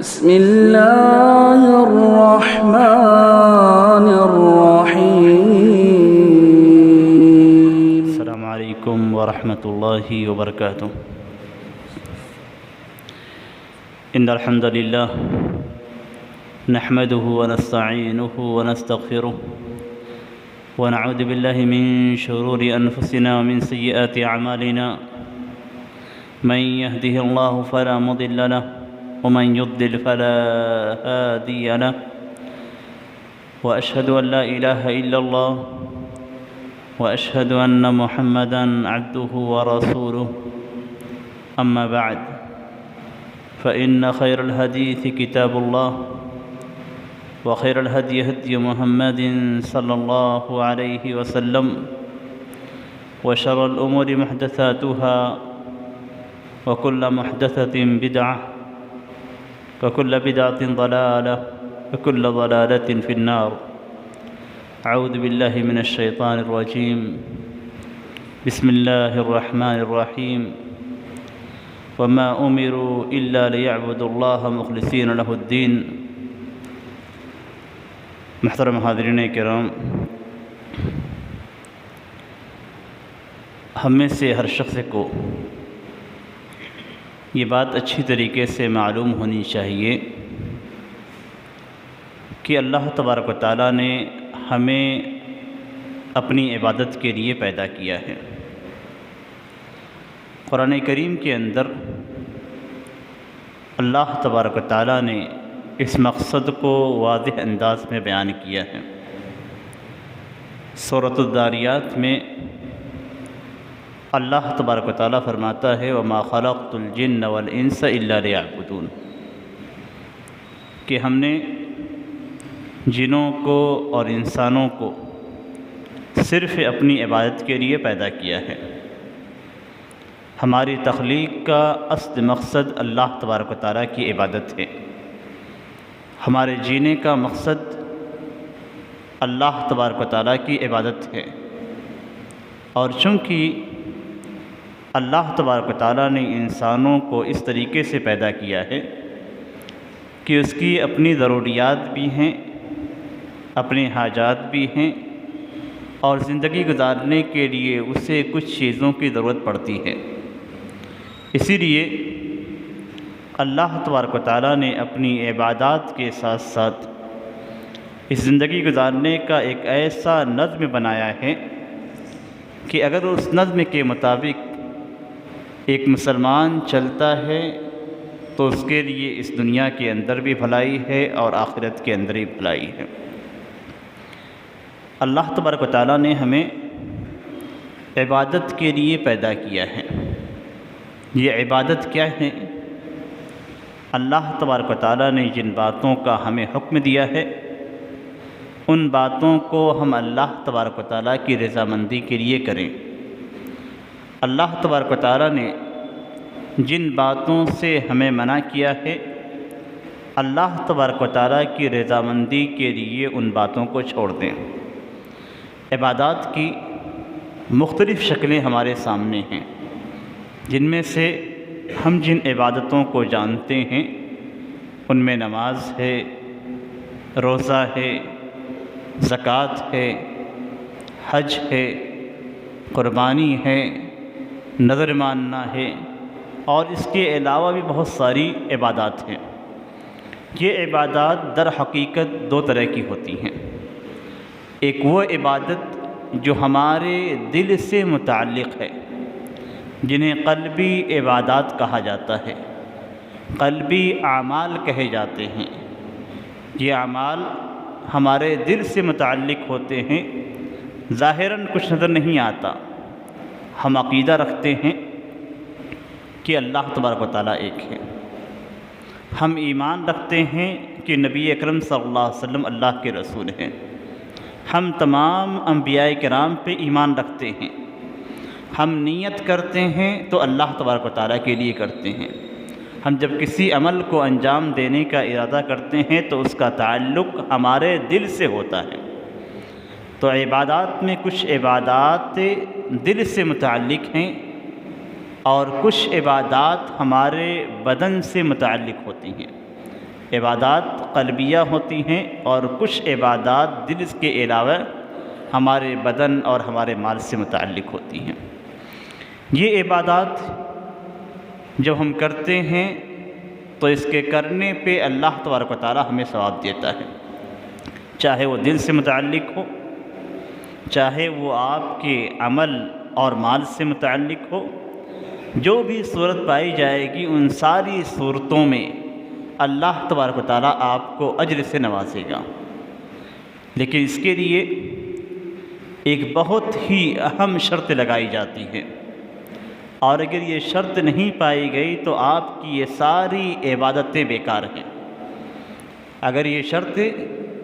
بسم الله الرحمن الرحيم. السلام عليكم ورحمة الله وبركاته. إن الحمد لله نحمده ونستعينه ونستغفره ونعوذ بالله من شرور أنفسنا ومن سيئات أعمالنا. من يهده الله فلا مضل له ومن يضلل فلا هادي له، وأشهد أن لا إله إلا الله وأشهد أن محمدًا عبده ورسوله. أما بعد، فإن خير الحديث كتاب الله، وخير الهدي هدي محمد صلى الله عليه وسلم، وشر الأمور محدثاتها، وكل محدثة بدعة، وكل بدعة ضلالة، وكل ضلالة في النار. أعوذ بالله من الشيطان الرجيم. بسم الله الرحمن الرحيم. وما أمروا إلا ليعبدوا الله مخلصين له الدين. محترم حاضرین کرام، ہم میں سے ہر شخص کو یہ بات اچھی طریقے سے معلوم ہونی چاہیے کہ اللہ تبارک و تعالیٰ نے ہمیں اپنی عبادت کے لیے پیدا کیا ہے. قرآن کریم کے اندر اللہ تبارک و تعالیٰ نے اس مقصد کو واضح انداز میں بیان کیا ہے. سورۃ الذاریات میں اللہ تبارک و تعالیٰ فرماتا ہے وَمَا خَلَقْتُ الْجِنَّ وَالْإِنسَ إِلَّا لِيَعْبُدُونَ، کہ ہم نے جنوں کو اور انسانوں کو صرف اپنی عبادت کے لیے پیدا کیا ہے. ہماری تخلیق کا اصل مقصد اللہ تبارک و تعالیٰ کی عبادت ہے. ہمارے جینے کا مقصد اللہ تبارک و تعالیٰ کی عبادت ہے. اور چونکہ اللہ تبارک و تعالیٰ نے انسانوں کو اس طریقے سے پیدا کیا ہے کہ اس کی اپنی ضروریات بھی ہیں، اپنے حاجات بھی ہیں، اور زندگی گزارنے کے لیے اسے کچھ چیزوں کی ضرورت پڑتی ہے. اسی لیے اللہ تبارک و تعالیٰ نے اپنی عبادات کے ساتھ ساتھ اس زندگی گزارنے کا ایک ایسا نظم بنایا ہے کہ اگر اس نظم کے مطابق ایک مسلمان چلتا ہے تو اس کے لیے اس دنیا کے اندر بھی بھلائی ہے اور آخرت کے اندر بھی بھلائی ہے. اللہ تبارک و تعالیٰ نے ہمیں عبادت کے لیے پیدا کیا ہے. یہ عبادت کیا ہے؟ اللہ تبارک و تعالیٰ نے جن باتوں کا ہمیں حکم دیا ہے ان باتوں کو ہم اللہ تبارک و تعالیٰ کی رضامندی کے لیے کریں. اللہ تبارک و تعالیٰ نے جن باتوں سے ہمیں منع کیا ہے اللہ تبارک و تعالیٰ کی رضامندی کے لیے ان باتوں کو چھوڑ دیں. عبادات کی مختلف شکلیں ہمارے سامنے ہیں، جن میں سے ہم جن عبادتوں کو جانتے ہیں ان میں نماز ہے، روزہ ہے، زکوٰۃ ہے، حج ہے، قربانی ہے، نذر ماننا ہے، اور اس کے علاوہ بھی بہت ساری عبادات ہیں. یہ عبادات در حقیقت دو طرح کی ہوتی ہیں. ایک وہ عبادت جو ہمارے دل سے متعلق ہے، جنہیں قلبی عبادات کہا جاتا ہے، قلبی اعمال کہے جاتے ہیں. یہ اعمال ہمارے دل سے متعلق ہوتے ہیں، ظاہراً کچھ نظر نہیں آتا. ہم عقیدہ رکھتے ہیں کہ اللہ تبارک و تعالیٰ ایک ہے. ہم ایمان رکھتے ہیں کہ نبی اکرم صلی اللہ علیہ وسلم اللہ کے رسول ہیں. ہم تمام انبیاء کرام پہ ایمان رکھتے ہیں. ہم نیت کرتے ہیں تو اللہ تبارک و تعالیٰ کے لیے کرتے ہیں. ہم جب کسی عمل کو انجام دینے کا ارادہ کرتے ہیں تو اس کا تعلق ہمارے دل سے ہوتا ہے. تو عبادات میں کچھ عبادات دل سے متعلق ہیں اور کچھ عبادات ہمارے بدن سے متعلق ہوتی ہیں. عبادات قلبیہ ہوتی ہیں اور کچھ عبادات دل کے علاوہ ہمارے بدن اور ہمارے مال سے متعلق ہوتی ہیں۔ یہ عبادات جب ہم کرتے ہیں تو اس کے کرنے پہ اللہ تبارک و تعالی ہمیں ثواب دیتا ہے، چاہے وہ دل سے متعلق ہو، چاہے وہ آپ کے عمل اور مال سے متعلق ہو۔ جو بھی صورت پائی جائے گی ان ساری صورتوں میں اللہ تبارک و تعالیٰ آپ کو اجر سے نوازے گا، لیکن اس کے لیے ایک بہت ہی اہم شرط لگائی جاتی ہے، اور اگر یہ شرط نہیں پائی گئی تو آپ کی یہ ساری عبادتیں بیکار ہیں۔ اگر یہ شرط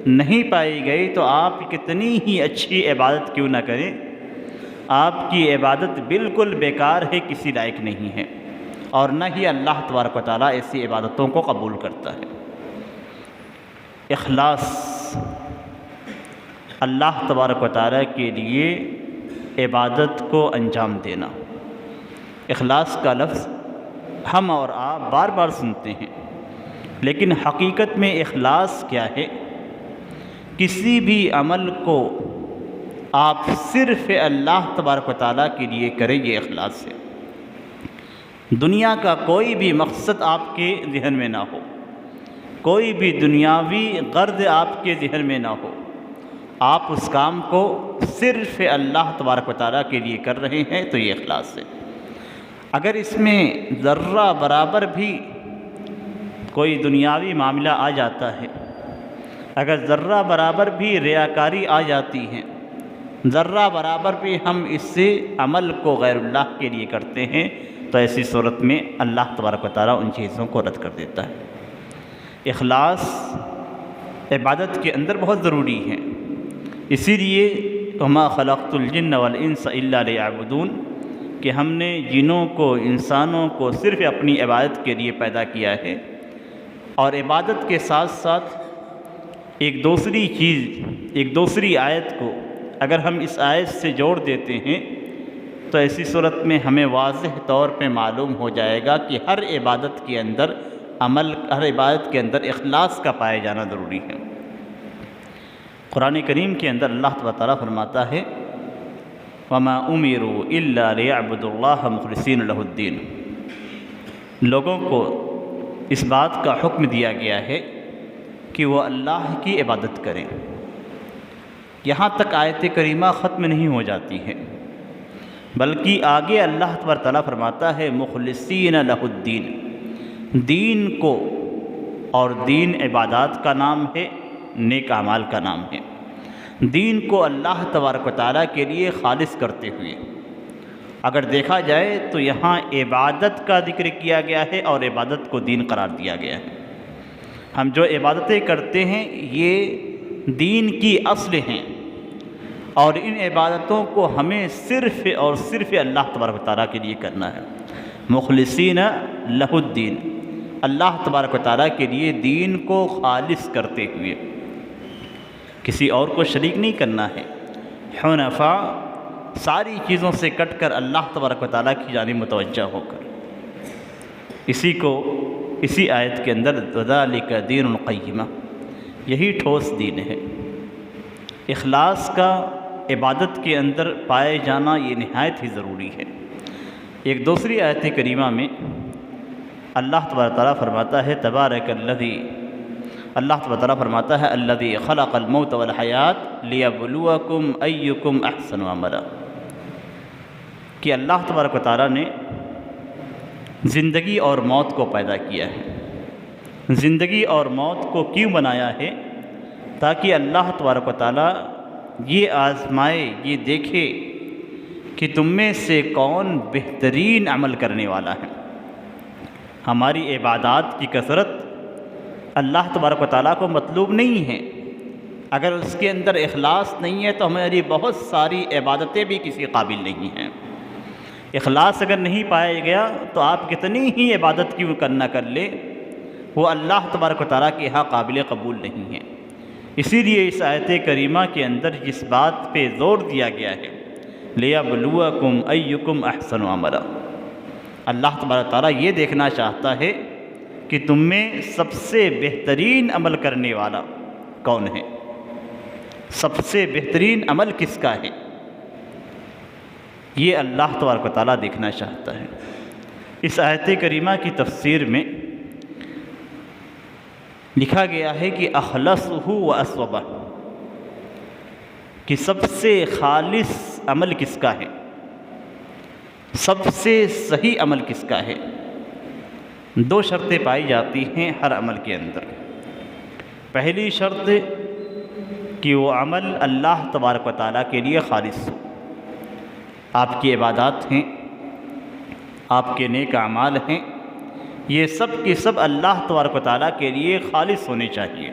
نہیں پائی گئی تو آپ کتنی ہی اچھی عبادت کیوں نہ کریں، آپ کی عبادت بالکل بیکار ہے، کسی لائق نہیں ہے، اور نہ ہی اللہ تبارک و تعالیٰ ایسی عبادتوں کو قبول کرتا ہے۔ اخلاص، اللہ تبارک و تعالیٰ کے لیے عبادت کو انجام دینا۔ اخلاص کا لفظ ہم اور آپ بار بار سنتے ہیں، لیکن حقیقت میں اخلاص کیا ہے؟ کسی بھی عمل کو آپ صرف اللہ تبارک و تعالیٰ کے لیے کریں، یہ اخلاص ہے۔ دنیا کا کوئی بھی مقصد آپ کے ذہن میں نہ ہو، کوئی بھی دنیاوی غرض آپ کے ذہن میں نہ ہو، آپ اس کام کو صرف اللہ تبارک و تعالیٰ کے لیے کر رہے ہیں تو یہ اخلاص ہے۔ اگر اس میں ذرہ برابر بھی کوئی دنیاوی معاملہ آ جاتا ہے، اگر ذرہ برابر بھی ریاکاری آ جاتی ہے، ذرہ برابر بھی ہم اس سے عمل کو غیر اللہ کے لیے کرتے ہیں، تو ایسی صورت میں اللہ تبارک و تعالیٰ ان چیزوں کو رد کر دیتا ہے۔ اخلاص عبادت کے اندر بہت ضروری ہے، اسی لیے وما خلقت الجن والانس الا لیعبدون کہ ہم نے جنوں کو، انسانوں کو صرف اپنی عبادت کے لیے پیدا کیا ہے۔ اور عبادت کے ساتھ ساتھ ایک دوسری چیز، ایک دوسری آیت کو اگر ہم اس آیت سے جوڑ دیتے ہیں تو ایسی صورت میں ہمیں واضح طور پہ معلوم ہو جائے گا کہ ہر عبادت کے اندر ہر عبادت کے اندر اخلاص کا پائے جانا ضروری ہے۔ قرآن کریم کے اندر اللہ تعالیٰ فرماتا ہے وَمَا أُمِرُوا إِلَّا لِيَعْبُدُوا اللَّهَ مُخْلِصِينَ لَهُ الدِّينَ، لوگوں کو اس بات کا حکم دیا گیا ہے کہ وہ اللہ کی عبادت کریں۔ یہاں تک آیت کریمہ ختم نہیں ہو جاتی ہے، بلکہ آگے اللہ تبارک تعالیٰ فرماتا ہے مخلصین لہ الدین، دین کو، اور دین عبادات کا نام ہے، نیک اعمال کا نام ہے، دین کو اللہ تبارک و تعالیٰ کے لیے خالص کرتے ہوئے۔ اگر دیکھا جائے تو یہاں عبادت کا ذکر کیا گیا ہے اور عبادت کو دین قرار دیا گیا ہے۔ ہم جو عبادتیں کرتے ہیں یہ دین کی اصل ہیں، اور ان عبادتوں کو ہمیں صرف اور صرف اللہ تبارک و تعالیٰ کے لیے کرنا ہے۔ مخلصین لہ الدین، اللہ تبارک و تعالیٰ کے لیے دین کو خالص کرتے ہوئے، کسی اور کو شریک نہیں کرنا ہے۔ حنفاء، ساری چیزوں سے کٹ کر اللہ تبارک و تعالیٰ کی جانب متوجہ ہو کر، اسی آیت کے اندر ذالک دین القیمہ، یہی ٹھوس دین ہے۔ اخلاص کا عبادت کے اندر پائے جانا یہ نہایت ہی ضروری ہے۔ ایک دوسری آیت کریمہ میں اللہ تبارک تعالیٰ فرماتا ہے تبارک الذی، اللہ تبارک تعالیٰ فرماتا ہے الذی خلق الموت والحیات لیبلوکم ایکم احسن عملا، کہ اللہ تبارک و تعالیٰ نے زندگی اور موت کو پیدا کیا ہے۔ زندگی اور موت کو کیوں بنایا ہے؟ تاکہ اللہ تبارک و تعالیٰ یہ آزمائے، یہ دیکھے کہ تم میں سے کون بہترین عمل کرنے والا ہے۔ ہماری عبادات کی کثرت اللہ تبارک و تعالیٰ کو مطلوب نہیں ہے، اگر اس کے اندر اخلاص نہیں ہے تو ہماری بہت ساری عبادتیں بھی کسی قابل نہیں ہیں۔ اخلاص اگر نہیں پایا گیا تو آپ کتنی ہی عبادت کیوں کرنا کر لے، وہ اللہ تبارک و تعالیٰ کے یہاں قابل قبول نہیں ہے۔ اسی لیے اس آیت کریمہ کے اندر جس بات پہ زور دیا گیا ہے لیبلوکم ایکم احسن عملا، اللہ تبارک و تعالیٰ یہ دیکھنا چاہتا ہے کہ تم میں سب سے بہترین عمل کرنے والا کون ہے، سب سے بہترین عمل کس کا ہے، یہ اللہ تبارک و تعالیٰ دیکھنا چاہتا ہے۔ اس آیت کریمہ کی تفسیر میں لکھا گیا ہے کہ اخلصہ و اصوبہ، کہ سب سے خالص عمل کس کا ہے، سب سے صحیح عمل کس کا ہے۔ دو شرطیں پائی جاتی ہیں ہر عمل کے اندر۔ پہلی شرط کہ وہ عمل اللہ تبارک و تعالیٰ کے لیے خالص ہو، آپ کی عبادات ہیں، آپ کے نیک اعمال ہیں، یہ سب کے سب اللہ تبارک و تعالیٰ کے لیے خالص ہونے چاہیے۔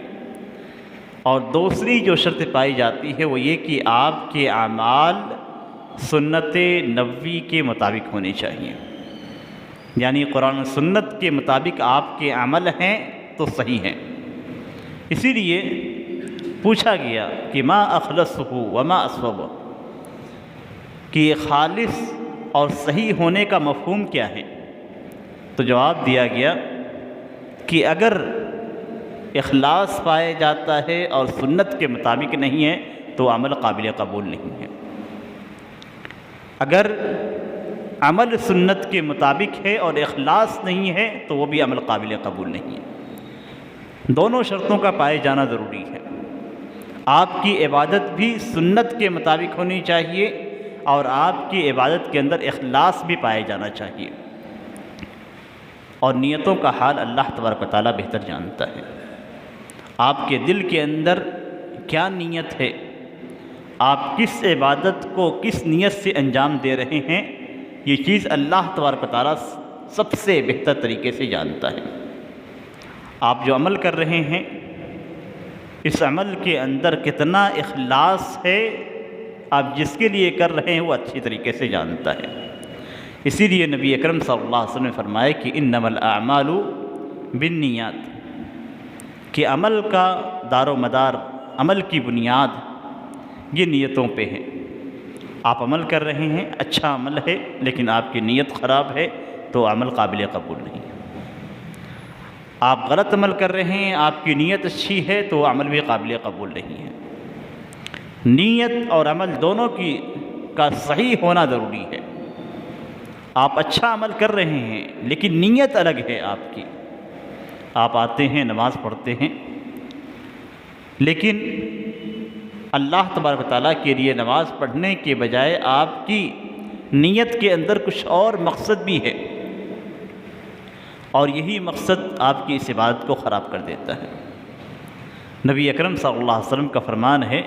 اور دوسری جو شرط پائی جاتی ہے وہ یہ کہ آپ کے اعمال سنت نبوی کے مطابق ہونے چاہیے، یعنی قرآن و سنت کے مطابق آپ کے عمل ہیں تو صحیح ہیں۔ اسی لیے پوچھا گیا کہ ما اخلصہ وما اصوب، کہ یہ خالص اور صحیح ہونے کا مفہوم کیا ہے؟ تو جواب دیا گیا کہ اگر اخلاص پایا جاتا ہے اور سنت کے مطابق نہیں ہے تو عمل قابل قبول نہیں ہے۔ اگر عمل سنت کے مطابق ہے اور اخلاص نہیں ہے تو وہ بھی عمل قابل قبول نہیں ہے۔ دونوں شرطوں کا پائے جانا ضروری ہے۔ آپ کی عبادت بھی سنت کے مطابق ہونی چاہیے اور آپ کی عبادت کے اندر اخلاص بھی پائے جانا چاہیے، اور نیتوں کا حال اللہ تبارک و تعالیٰ بہتر جانتا ہے۔ آپ کے دل کے اندر کیا نیت ہے، آپ کس عبادت کو کس نیت سے انجام دے رہے ہیں، یہ چیز اللہ تبارک و تعالیٰ سب سے بہتر طریقے سے جانتا ہے۔ آپ جو عمل کر رہے ہیں اس عمل کے اندر کتنا اخلاص ہے، آپ جس کے لیے کر رہے ہیں وہ اچھی طریقے سے جانتا ہے۔ اسی لیے نبی اکرم صلی اللہ علیہ وسلم نے فرمایا کہ انما الاعمال بالنیات، کہ عمل کا دار و مدار، عمل کی بنیاد یہ نیتوں پہ ہے۔ آپ عمل کر رہے ہیں، اچھا عمل ہے، لیکن آپ کی نیت خراب ہے تو عمل قابل قبول نہیں ہے۔ آپ غلط عمل کر رہے ہیں، آپ کی نیت اچھی ہے تو عمل بھی قابل قبول نہیں ہے۔ نیت اور عمل دونوں کا صحیح ہونا ضروری ہے۔ آپ اچھا عمل کر رہے ہیں لیکن نیت الگ ہے آپ کی۔ آپ آتے ہیں، نماز پڑھتے ہیں، لیکن اللہ تبارک و تعالیٰ کے لیے نماز پڑھنے کے بجائے آپ کی نیت کے اندر کچھ اور مقصد بھی ہے، اور یہی مقصد آپ کی اس عبادت کو خراب کر دیتا ہے۔ نبی اکرم صلی اللہ علیہ وسلم کا فرمان ہے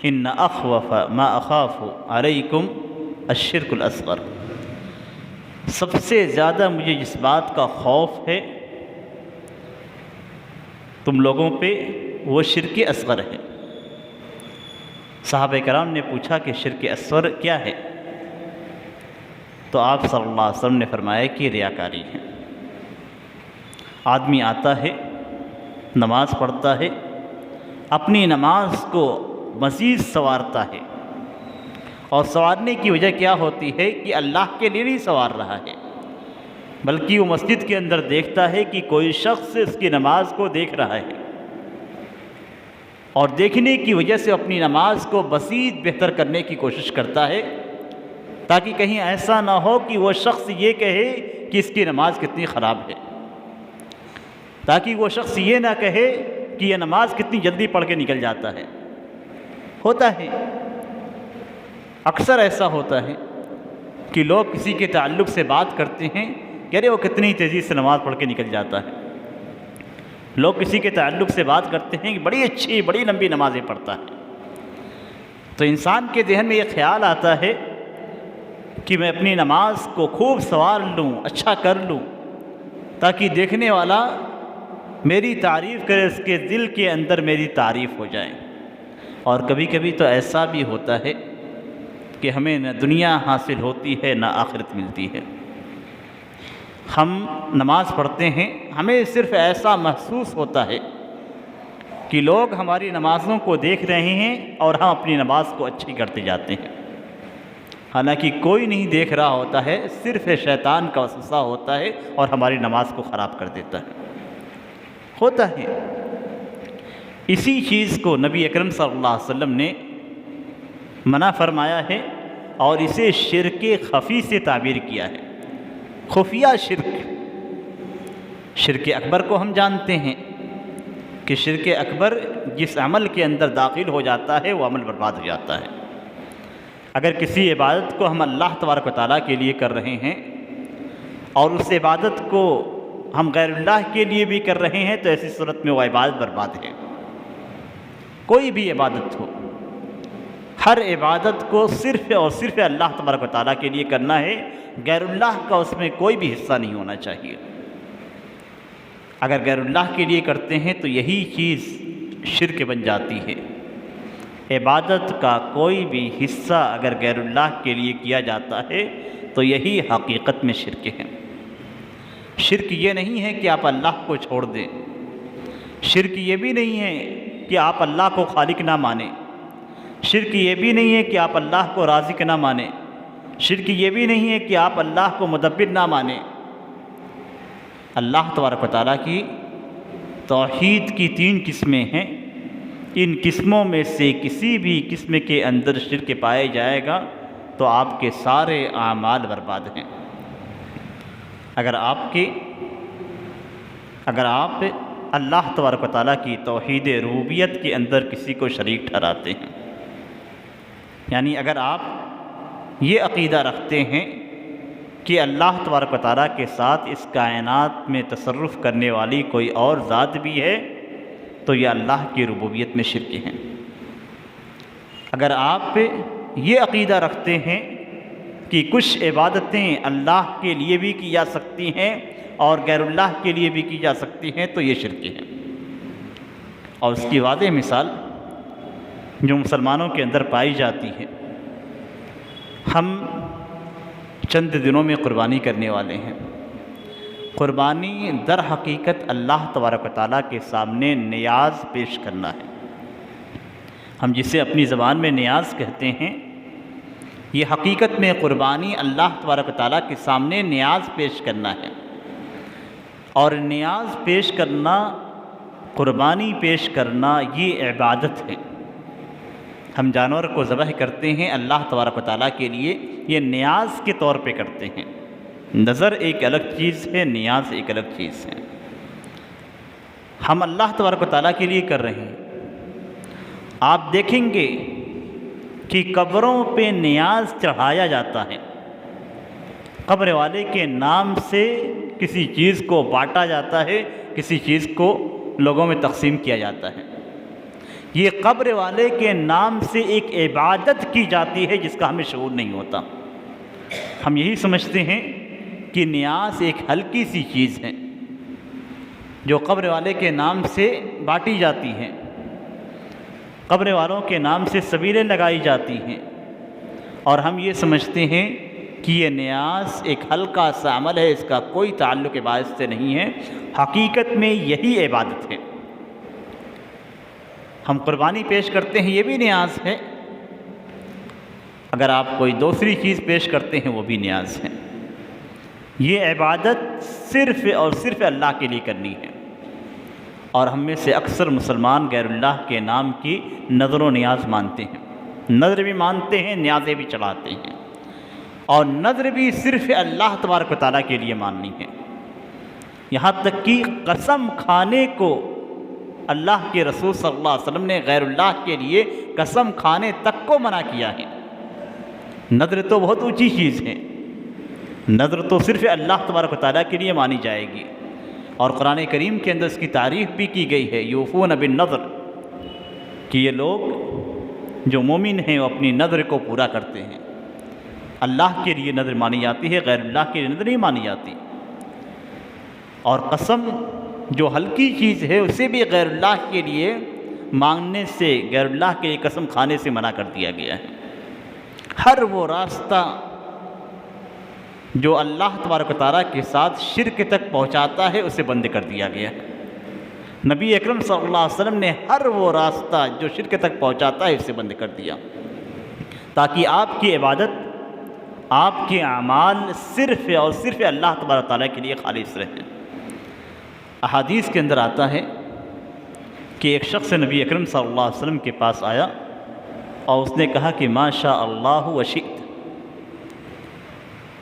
ان اخوف ما اخاف علیکم الشرک الاصغر، سب سے زیادہ مجھے جس بات کا خوف ہے تم لوگوں پہ وہ شرک اصغر ہے۔ صحابہ کرام نے پوچھا کہ شرک اصغر کیا ہے؟ تو آپ صلی اللہ علیہ وسلم نے فرمایا کہ ریاکاری ہے۔ آدمی آتا ہے، نماز پڑھتا ہے، اپنی نماز کو مزید سنوارتا ہے، اور سنوارنے کی وجہ کیا ہوتی ہے کہ اللہ کے لیے نہیں سنوار رہا ہے، بلکہ وہ مسجد کے اندر دیکھتا ہے کہ کوئی شخص اس کی نماز کو دیکھ رہا ہے، اور دیکھنے کی وجہ سے اپنی نماز کو مزید بہتر کرنے کی کوشش کرتا ہے، تاکہ کہیں ایسا نہ ہو کہ وہ شخص یہ کہے کہ اس کی نماز کتنی خراب ہے، تاکہ وہ شخص یہ نہ کہے کہ یہ نماز کتنی جلدی پڑھ کے نکل جاتا ہے۔ ہوتا ہے، اکثر ایسا ہوتا ہے کہ لوگ کسی کے تعلق سے بات کرتے ہیں کہ ارے وہ کتنی تیزی سے نماز پڑھ کے نکل جاتا ہے۔ لوگ کسی کے تعلق سے بات کرتے ہیں کہ بڑی اچھی بڑی لمبی نمازیں پڑھتا ہے، تو انسان کے ذہن میں یہ خیال آتا ہے کہ میں اپنی نماز کو خوب سنوار لوں، اچھا کر لوں، تاکہ دیکھنے والا میری تعریف کرے، اس کے دل کے اندر میری تعریف ہو جائے۔ اور کبھی کبھی تو ایسا بھی ہوتا ہے کہ ہمیں نہ دنیا حاصل ہوتی ہے نہ آخرت ملتی ہے۔ ہم نماز پڑھتے ہیں، ہمیں صرف ایسا محسوس ہوتا ہے کہ لوگ ہماری نمازوں کو دیکھ رہے ہیں اور ہم اپنی نماز کو اچھی کرتے جاتے ہیں۔ حالانکہ کوئی نہیں دیکھ رہا ہوتا ہے، صرف شیطان کا وسوسہ ہوتا ہے اور ہماری نماز کو خراب کر دیتا ہوتا ہے۔ اسی چیز کو نبی اکرم صلی اللہ علیہ وسلم نے منع فرمایا ہے اور اسے شرک خفی سے تعبیر کیا ہے۔ خفیہ شرک، شرک اکبر کو ہم جانتے ہیں کہ شرک اکبر جس عمل کے اندر داخل ہو جاتا ہے وہ عمل برباد ہو جاتا ہے۔ اگر کسی عبادت کو ہم اللہ تبارک و تعالیٰ کے لیے کر رہے ہیں اور اس عبادت کو ہم غیر اللہ کے لیے بھی کر رہے ہیں تو ایسی صورت میں وہ عبادت برباد ہے۔ کوئی بھی عبادت ہو، ہر عبادت کو صرف اور صرف اللہ تبارک و تعالیٰ کے لیے کرنا ہے، غیر اللہ کا اس میں کوئی بھی حصہ نہیں ہونا چاہیے۔ اگر غیر اللہ کے لیے کرتے ہیں تو یہی چیز شرک بن جاتی ہے۔ عبادت کا کوئی بھی حصہ اگر غیر اللہ کے لیے کیا جاتا ہے تو یہی حقیقت میں شرک ہے۔ شرک یہ نہیں ہے کہ آپ اللہ کو چھوڑ دیں، شرک یہ بھی نہیں ہے کہ آپ اللہ کو خالق نہ مانیں، شرک یہ بھی نہیں ہے کہ آپ اللہ کو رازق نہ مانیں، شرک یہ بھی نہیں ہے کہ آپ اللہ کو مدبر نہ مانیں۔ اللہ تبارک و تعالیٰ کی توحید کی 3 قسمیں ہیں، ان قسموں میں سے کسی بھی قسم کے اندر شرک پائے جائے گا تو آپ کے سارے اعمال برباد ہیں۔ اگر آپ اللہ تبارک و تعالیٰ کی توحید ربوبیت کے اندر کسی کو شریک ٹھہراتے ہیں، یعنی اگر آپ یہ عقیدہ رکھتے ہیں کہ اللہ تبارک و تعالیٰ کے ساتھ اس کائنات میں تصرف کرنے والی کوئی اور ذات بھی ہے تو یہ اللہ کی ربوبیت میں شرک ہیں۔ اگر آپ یہ عقیدہ رکھتے ہیں کہ کچھ عبادتیں اللہ کے لیے بھی کی جا سکتی ہیں اور غیر اللہ کے لیے بھی کی جا سکتی ہیں تو یہ شرک ہیں۔ اور اس کی واضح مثال جو مسلمانوں کے اندر پائی جاتی ہے، ہم چند دنوں میں قربانی کرنے والے ہیں۔ قربانی در حقیقت اللہ تبارک و تعالیٰ کے سامنے نیاز پیش کرنا ہے۔ ہم جسے اپنی زبان میں نیاز کہتے ہیں، یہ حقیقت میں قربانی اللہ تبارک و تعالیٰ کے سامنے نیاز پیش کرنا ہے۔ اور نیاز پیش کرنا، قربانی پیش کرنا یہ عبادت ہے۔ ہم جانور کو ذبح کرتے ہیں اللہ تبارک و تعالیٰ کے لیے، یہ نیاز کے طور پہ کرتے ہیں۔ نظر ایک الگ چیز ہے، نیاز ایک الگ چیز ہے۔ ہم اللہ تبارک و تعالیٰ کے لیے کر رہے ہیں۔ آپ دیکھیں گے کہ قبروں پہ نیاز چڑھایا جاتا ہے، قبر والے کے نام سے کسی چیز کو بانٹا جاتا ہے، کسی چیز کو لوگوں میں تقسیم کیا جاتا ہے۔ یہ قبر والے کے نام سے ایک عبادت کی جاتی ہے جس کا ہمیں شعور نہیں ہوتا۔ ہم یہی سمجھتے ہیں کہ نیاز ایک ہلکی سی چیز ہے جو قبر والے کے نام سے بانٹی جاتی ہے، قبر والوں کے نام سے سبیلیں لگائی جاتی ہیں، اور ہم یہ سمجھتے ہیں کہ یہ نیاز ایک ہلکا سا عمل ہے، اس کا کوئی تعلق عبادت سے نہیں ہے۔ حقیقت میں یہی عبادت ہے۔ ہم قربانی پیش کرتے ہیں، یہ بھی نیاز ہے۔ اگر آپ کوئی دوسری چیز پیش کرتے ہیں وہ بھی نیاز ہے۔ یہ عبادت صرف اور صرف اللہ کے لیے کرنی ہے۔ اور ہم میں سے اکثر مسلمان غیر اللہ کے نام کی نظر و نیاز مانتے ہیں، نظر بھی مانتے ہیں، نیازیں بھی چڑھاتے ہیں، اور نظر بھی صرف اللہ تبارک و تعالیٰ کے لیے ماننی ہے۔ یہاں تک کہ قسم کھانے کو اللہ کے رسول صلی اللہ علیہ وسلم نے غیر اللہ کے لیے قسم کھانے تک کو منع کیا ہے۔ نظر تو بہت اونچی چیز ہے، نظر تو صرف اللہ تبارک و تعالیٰ کے لیے مانی جائے گی، اور قرآن کریم کے اندر اس کی تعریف بھی کی گئی ہے، یوفون بالنظر، کہ یہ لوگ جو مومن ہیں وہ اپنی نظر کو پورا کرتے ہیں۔ اللہ کے لیے نظر مانی جاتی ہے، غیر اللہ کے لیے نظر نہیں مانی جاتی۔ اور قسم جو ہلکی چیز ہے اسے بھی غیر اللہ کے لیے مانگنے سے، غیر اللہ کے لیے قسم کھانے سے منع کر دیا گیا ہے۔ ہر وہ راستہ جو اللہ تبارک و تعالیٰ کے ساتھ شرک تک پہنچاتا ہے اسے بند کر دیا گیا ہے۔ نبی اکرم صلی اللہ علیہ وسلم نے ہر وہ راستہ جو شرک تک پہنچاتا ہے اسے بند کر دیا، تاکہ آپ کی عبادت آپ کے اعمال صرف اور صرف اللہ تبارک تعالیٰ کے لیے خالص رہیں۔ احادیث کے اندر آتا ہے کہ ایک شخص نبی اکرم صلی اللہ علیہ وسلم کے پاس آیا اور اس نے کہا کہ ما شاء اللہ و شئت،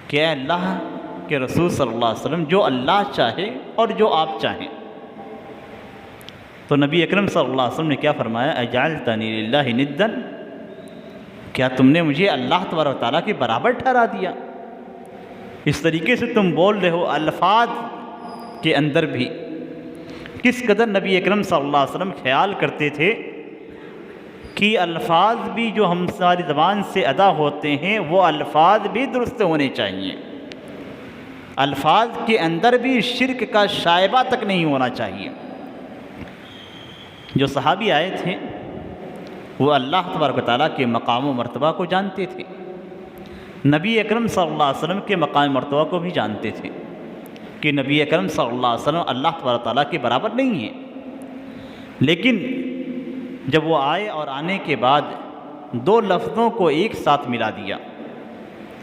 کہ اے اللہ کے رسول صلی اللہ علیہ وسلم، جو اللہ چاہے اور جو آپ چاہیں۔ تو نبی اکرم صلی اللہ علیہ وسلم نے کیا فرمایا؟ اجعلتنی للہ ندا، کیا تم نے مجھے اللہ تبارک و تعالیٰ کے برابر ٹھہرا دیا؟ اس طریقے سے تم بول رہے ہو، الفاظ کے اندر بھی کس قدر نبی اکرم صلی اللہ علیہ وسلم خیال کرتے تھے کہ الفاظ بھی جو ہماری زبان سے ادا ہوتے ہیں وہ الفاظ بھی درست ہونے چاہیے، الفاظ کے اندر بھی شرک کا شائبہ تک نہیں ہونا چاہیے۔ جو صحابی آئے تھے وہ اللہ تبارک و تعالیٰ کے مقام و مرتبہ کو جانتے تھے، نبی اکرم صلی اللہ علیہ وسلم کے مقام مرتبہ کو بھی جانتے تھے کہ نبی اکرم صلی اللہ علیہ وسلم اللہ تبارک و تعالیٰ کے برابر نہیں ہیں، لیکن جب وہ آئے اور آنے کے بعد دو لفظوں کو ایک ساتھ ملا دیا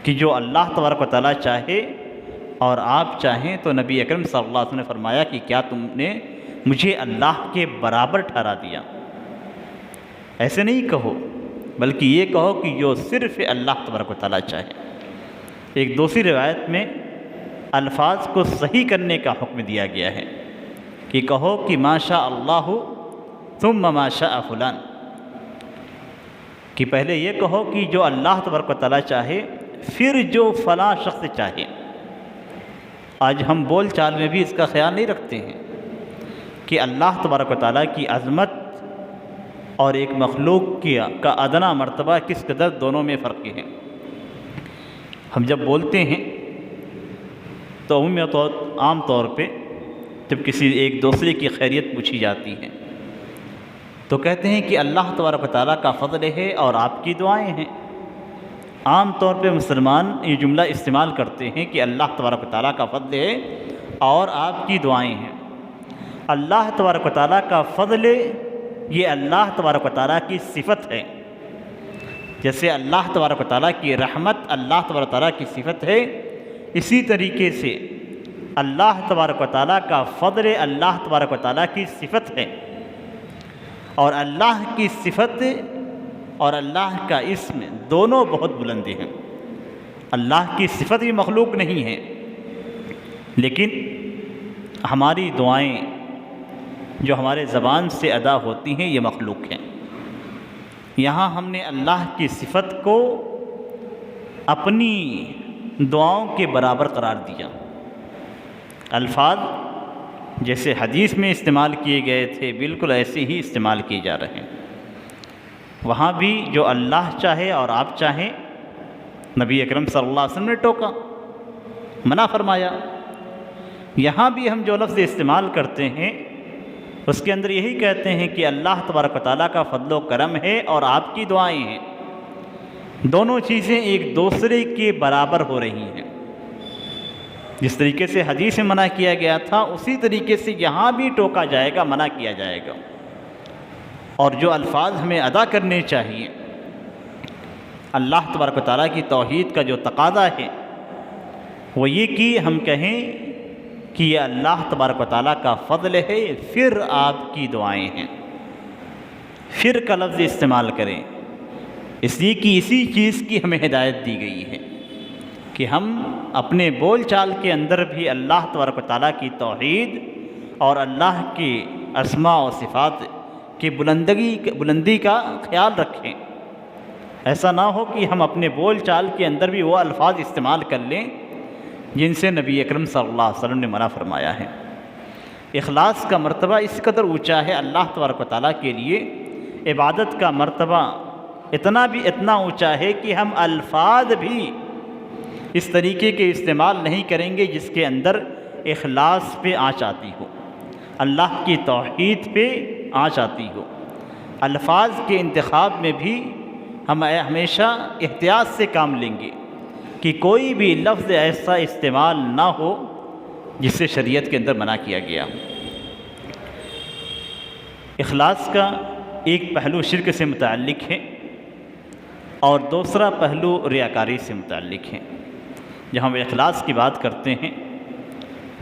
کہ جو اللہ تبارک و تعالیٰ چاہے اور آپ چاہیں، تو نبی اکرم صلی اللہ علیہ وسلم نے فرمایا کہ کیا تم نے مجھے اللہ کے برابر ٹھہرا دیا؟ ایسے نہیں کہو، بلکہ یہ کہو کہ جو صرف اللہ تبارک و تعالیٰ چاہے۔ ایک دوسری روایت میں الفاظ کو صحیح کرنے کا حکم دیا گیا ہے کہ کہو کہ ما شاء اللہ ثم ما شاء فلان، کہ پہلے یہ کہو کہ جو اللہ تبارک و تعالیٰ چاہے پھر جو فلاں شخص چاہے۔ آج ہم بول چال میں بھی اس کا خیال نہیں رکھتے ہیں کہ اللہ تبارک و تعالیٰ کی عظمت اور ایک مخلوق کا ادنا مرتبہ کس قدر دونوں میں فرق ہے۔ ہم جب بولتے ہیں تو عام طور پہ جب کسی ایک دوسرے کی خیریت پوچھی جاتی ہے تو کہتے ہیں کہ اللہ تبارک و تعالیٰ کا فضل ہے اور آپ کی دعائیں ہیں۔ عام طور پہ مسلمان یہ جملہ استعمال کرتے ہیں کہ اللہ تبارک و تعالیٰ کا فضل ہے اور آپ کی دعائیں ہیں۔ اللہ تبارک و تعالیٰ کا فضل یہ اللہ تبارک و تعالیٰ کی صفت ہے، جیسے اللہ تبارک و تعالیٰ کی رحمت اللہ تبارک و تعالیٰ کی صفت ہے، اسی طریقے سے اللہ تبارک و تعالیٰ کا فضل اللہ تبارک و تعالیٰ کی صفت ہے، اور اللہ کی صفت اور اللہ کا اسم دونوں بہت بلند ہیں۔ اللہ کی صفت بھی مخلوق نہیں ہے، لیکن ہماری دعائیں جو ہمارے زبان سے ادا ہوتی ہیں یہ مخلوق ہیں۔ یہاں ہم نے اللہ کی صفت کو اپنی دعاؤں کے برابر قرار دیا۔ الفاظ جیسے حدیث میں استعمال کیے گئے تھے بالکل ایسے ہی استعمال کیے جا رہے ہیں۔ وہاں بھی جو اللہ چاہے اور آپ چاہیں، نبی اکرم صلی اللہ علیہ وسلم نے ٹوکا، منع فرمایا۔ یہاں بھی ہم جو لفظ استعمال کرتے ہیں اس کے اندر یہی کہتے ہیں کہ اللہ تبارک و تعالیٰ کا فضل و کرم ہے اور آپ کی دعائیں ہیں، دونوں چیزیں ایک دوسرے کے برابر ہو رہی ہیں۔ جس طریقے سے حدیث میں منع کیا گیا تھا اسی طریقے سے یہاں بھی ٹوکا جائے گا، منع کیا جائے گا۔ اور جو الفاظ ہمیں ادا کرنے چاہیے، اللہ تبارک و تعالیٰ کی توحید کا جو تقاضا ہے وہ یہ کہ ہم کہیں کہ یہ اللہ تبارک و تعالیٰ کا فضل ہے، پھر آپ کی دعائیں ہیں، پھر کا لفظ استعمال کریں، اس لیے کہ اسی چیز کی ہمیں ہدایت دی گئی ہے کہ ہم اپنے بول چال کے اندر بھی اللہ تبارک و تعالیٰ کی توحید اور اللہ کی اسماء و صفات کی بلندی کا خیال رکھیں۔ ایسا نہ ہو کہ ہم اپنے بول چال کے اندر بھی وہ الفاظ استعمال کر لیں جن سے نبی اکرم صلی اللہ علیہ وسلم نے منع فرمایا ہے۔ اخلاص کا مرتبہ اس قدر اونچا ہے اللہ تبارک و تعالیٰ کے لیے، عبادت کا مرتبہ اتنا اونچا ہے کہ ہم الفاظ بھی اس طریقے کے استعمال نہیں کریں گے جس کے اندر اخلاص پہ آنچ آتی ہو، اللہ کی توحید پہ آنچ آتی ہو۔ الفاظ کے انتخاب میں بھی ہم ہمیشہ احتیاط سے کام لیں گے کہ کوئی بھی لفظ ایسا استعمال نہ ہو جس سے شریعت کے اندر منع کیا گیا۔ اخلاص کا ایک پہلو شرک سے متعلق ہے۔ اور دوسرا پہلو ریاکاری سے متعلق ہے۔ جب ہم اخلاص کی بات کرتے ہیں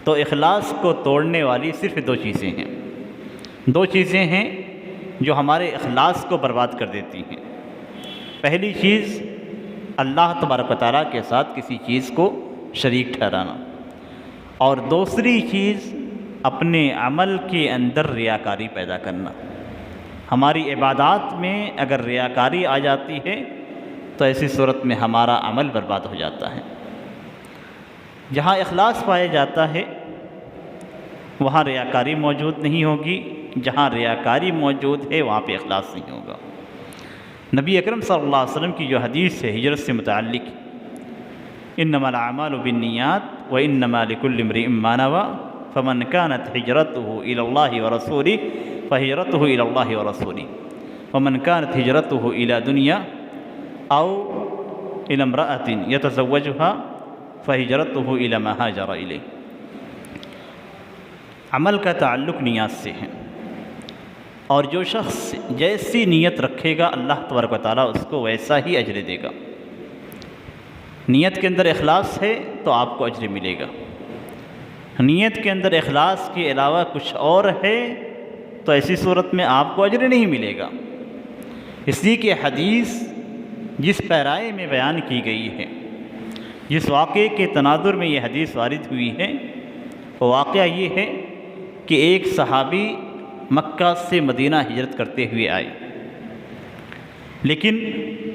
تو اخلاص کو توڑنے والی صرف دو چیزیں ہیں، دو چیزیں ہیں جو ہمارے اخلاص کو برباد کر دیتی ہیں۔ پہلی چیز اللہ تبارک و تعالیٰ کے ساتھ کسی چیز کو شریک ٹھہرانا، اور دوسری چیز اپنے عمل کے اندر ریاکاری پیدا کرنا۔ ہماری عبادات میں اگر ریاکاری آ جاتی ہے تو ایسی صورت میں ہمارا عمل برباد ہو جاتا ہے۔ جہاں اخلاص پایا جاتا ہے وہاں ریاکاری موجود نہیں ہوگی، جہاں ریاکاری موجود ہے وہاں پہ اخلاص نہیں ہوگا۔ نبی اکرم صلی اللہ علیہ وسلم کی جو حدیث ہے ہجرت سے متعلق، انما الاعمال بالنیات وانما لکل امرئ ما نوى فمن كانت هجرته الى الله ورسوله فهجرته الى الله ورسوله ومن كانت هجرته الى دنیا او الى امرأة يتزوجها فهجرته الى ما هاجر الیہ۔ عمل کا تعلق نیات سے ہے، اور جو شخص جیسی نیت رکھے گا اللہ تبارک و تعالیٰ اس کو ویسا ہی اجر دے گا۔ نیت کے اندر اخلاص ہے تو آپ کو اجر ملے گا، نیت کے اندر اخلاص کے علاوہ کچھ اور ہے تو ایسی صورت میں آپ کو اجر نہیں ملے گا۔ اس لیے کہ حدیث جس پیرائے میں بیان کی گئی ہے، جس واقعے کے تناظر میں یہ حدیث وارد ہوئی ہے، وہ واقعہ یہ ہے کہ ایک صحابی مکہ سے مدینہ ہجرت کرتے ہوئے آئے، لیکن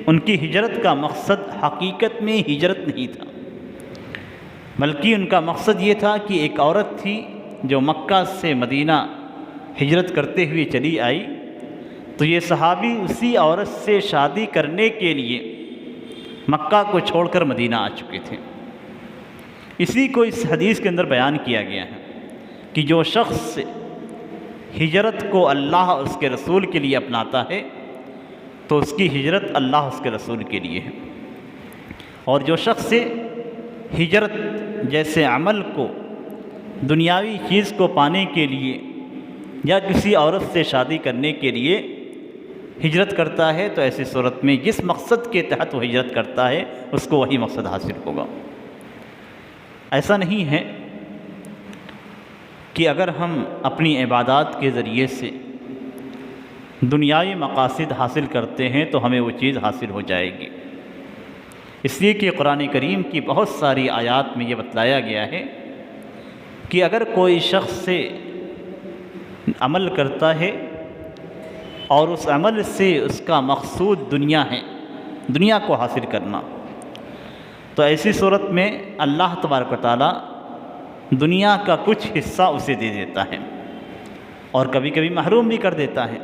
ان کی ہجرت کا مقصد حقیقت میں ہجرت نہیں تھا، بلکہ ان کا مقصد یہ تھا کہ ایک عورت تھی جو مکہ سے مدینہ ہجرت کرتے ہوئے چلی آئی، تو یہ صحابی اسی عورت سے شادی کرنے کے لیے مکہ کو چھوڑ کر مدینہ آ چکے تھے۔ اسی کو اس حدیث کے اندر بیان کیا گیا ہے کہ جو شخص ہجرت کو اللہ اور اس کے رسول کے لیے اپناتا ہے تو اس کی ہجرت اللہ اس کے رسول کے لیے ہے، اور جو شخص ہجرت جیسے عمل کو دنیاوی چیز کو پانے کے لیے یا کسی عورت سے شادی کرنے کے لیے ہجرت کرتا ہے تو ایسی صورت میں جس مقصد کے تحت وہ ہجرت کرتا ہے اس کو وہی مقصد حاصل ہوگا۔ ایسا نہیں ہے کہ اگر ہم اپنی عبادات کے ذریعے سے دنیائی مقاصد حاصل کرتے ہیں تو ہمیں وہ چیز حاصل ہو جائے گی۔ اس لیے کہ قرآن کریم کی بہت ساری آیات میں یہ بتلایا گیا ہے کہ اگر کوئی شخص سے عمل کرتا ہے اور اس عمل سے اس کا مقصود دنیا ہے، دنیا کو حاصل کرنا، تو ایسی صورت میں اللہ تبارک و تعالیٰ دنیا کا کچھ حصہ اسے دے دیتا ہے اور کبھی کبھی محروم بھی کر دیتا ہے۔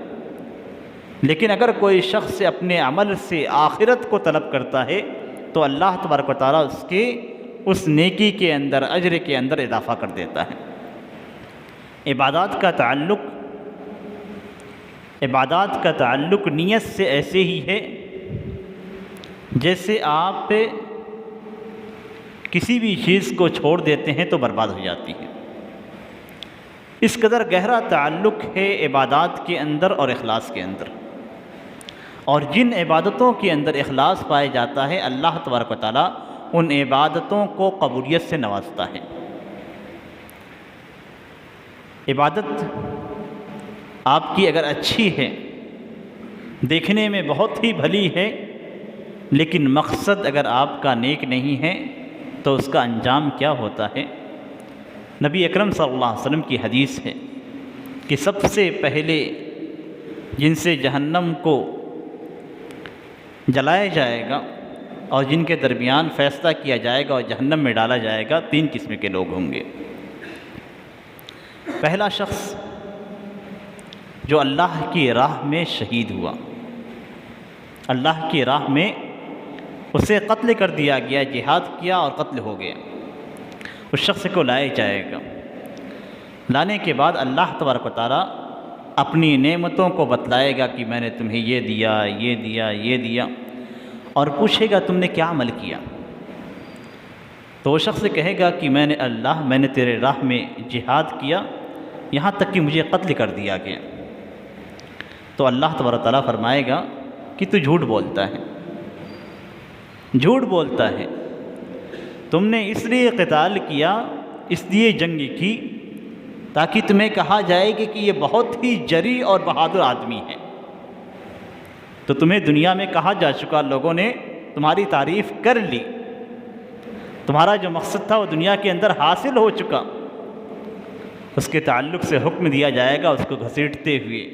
لیکن اگر کوئی شخص اپنے عمل سے آخرت کو طلب کرتا ہے تو اللہ تبارک و تعالیٰ اس کے اس نیکی کے اندر، اجر کے اندر اضافہ کر دیتا ہے۔ عبادات کا تعلق نیت سے ایسے ہی ہے جیسے آپ کسی بھی چیز کو چھوڑ دیتے ہیں تو برباد ہو جاتی ہے۔ اس قدر گہرا تعلق ہے عبادات کے اندر اور اخلاص کے اندر، اور جن عبادتوں کے اندر اخلاص پایا جاتا ہے اللہ تبارک و تعالیٰ ان عبادتوں کو قبولیت سے نوازتا ہے۔ عبادت آپ کی اگر اچھی ہے، دیکھنے میں بہت ہی بھلی ہے، لیکن مقصد اگر آپ کا نیک نہیں ہے تو اس کا انجام کیا ہوتا ہے؟ نبی اکرم صلی اللہ علیہ وسلم کی حدیث ہے کہ سب سے پہلے جن سے جہنم کو جلایا جائے گا اور جن کے درمیان فیصلہ کیا جائے گا اور جہنم میں ڈالا جائے گا، 3 قسم کے لوگ ہوں گے۔ پہلا شخص جو اللہ کی راہ میں شہید ہوا، اللہ کی راہ میں اسے قتل کر دیا گیا، جہاد کیا اور قتل ہو گیا، اس شخص کو لایا جائے گا۔ لانے کے بعد اللہ تبارک و تعالیٰ اپنی نعمتوں کو بتلائے گا کہ میں نے تمہیں یہ دیا، یہ دیا، یہ دیا، اور پوچھے گا تم نے کیا عمل کیا؟ تو وہ شخص کہے گا کہ میں نے تیرے راہ میں جہاد کیا، یہاں تک کہ مجھے قتل کر دیا گیا۔ تو اللہ تبارک و تعالیٰ فرمائے گا کہ تو جھوٹ بولتا ہے، جھوٹ بولتا ہے، تم نے اس لیے قتال کیا، اس لیے جنگ کی تاکہ تمہیں کہا جائے کہ یہ بہت ہی جری اور بہادر آدمی ہے۔ تو تمہیں دنیا میں کہا جا چکا، لوگوں نے تمہاری تعریف کر لی، تمہارا جو مقصد تھا وہ دنیا کے اندر حاصل ہو چکا۔ اس کے تعلق سے حکم دیا جائے گا، اس کو گھسیٹتے ہوئے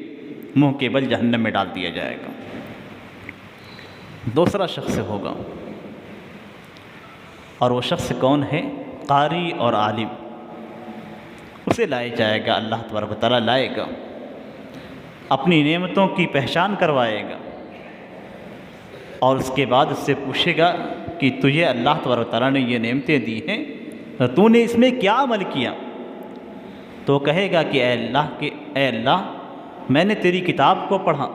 منہ کے بل جہنم میں ڈال دیا جائے گا۔ دوسرا شخص ہوگا، اور وہ شخص کون ہے؟ قاری اور عالم۔ اسے لائے جائے گا، اللہ تبارک و تعالیٰ لائے گا، اپنی نعمتوں کی پہچان کروائے گا، اور اس کے بعد اس سے پوچھے گا کہ تجھے اللہ تبارک و تعالیٰ نے یہ نعمتیں دی ہیں، تو نے اس میں کیا عمل کیا؟ تو کہے گا کہ اے اللہ میں نے تیری کتاب کو پڑھا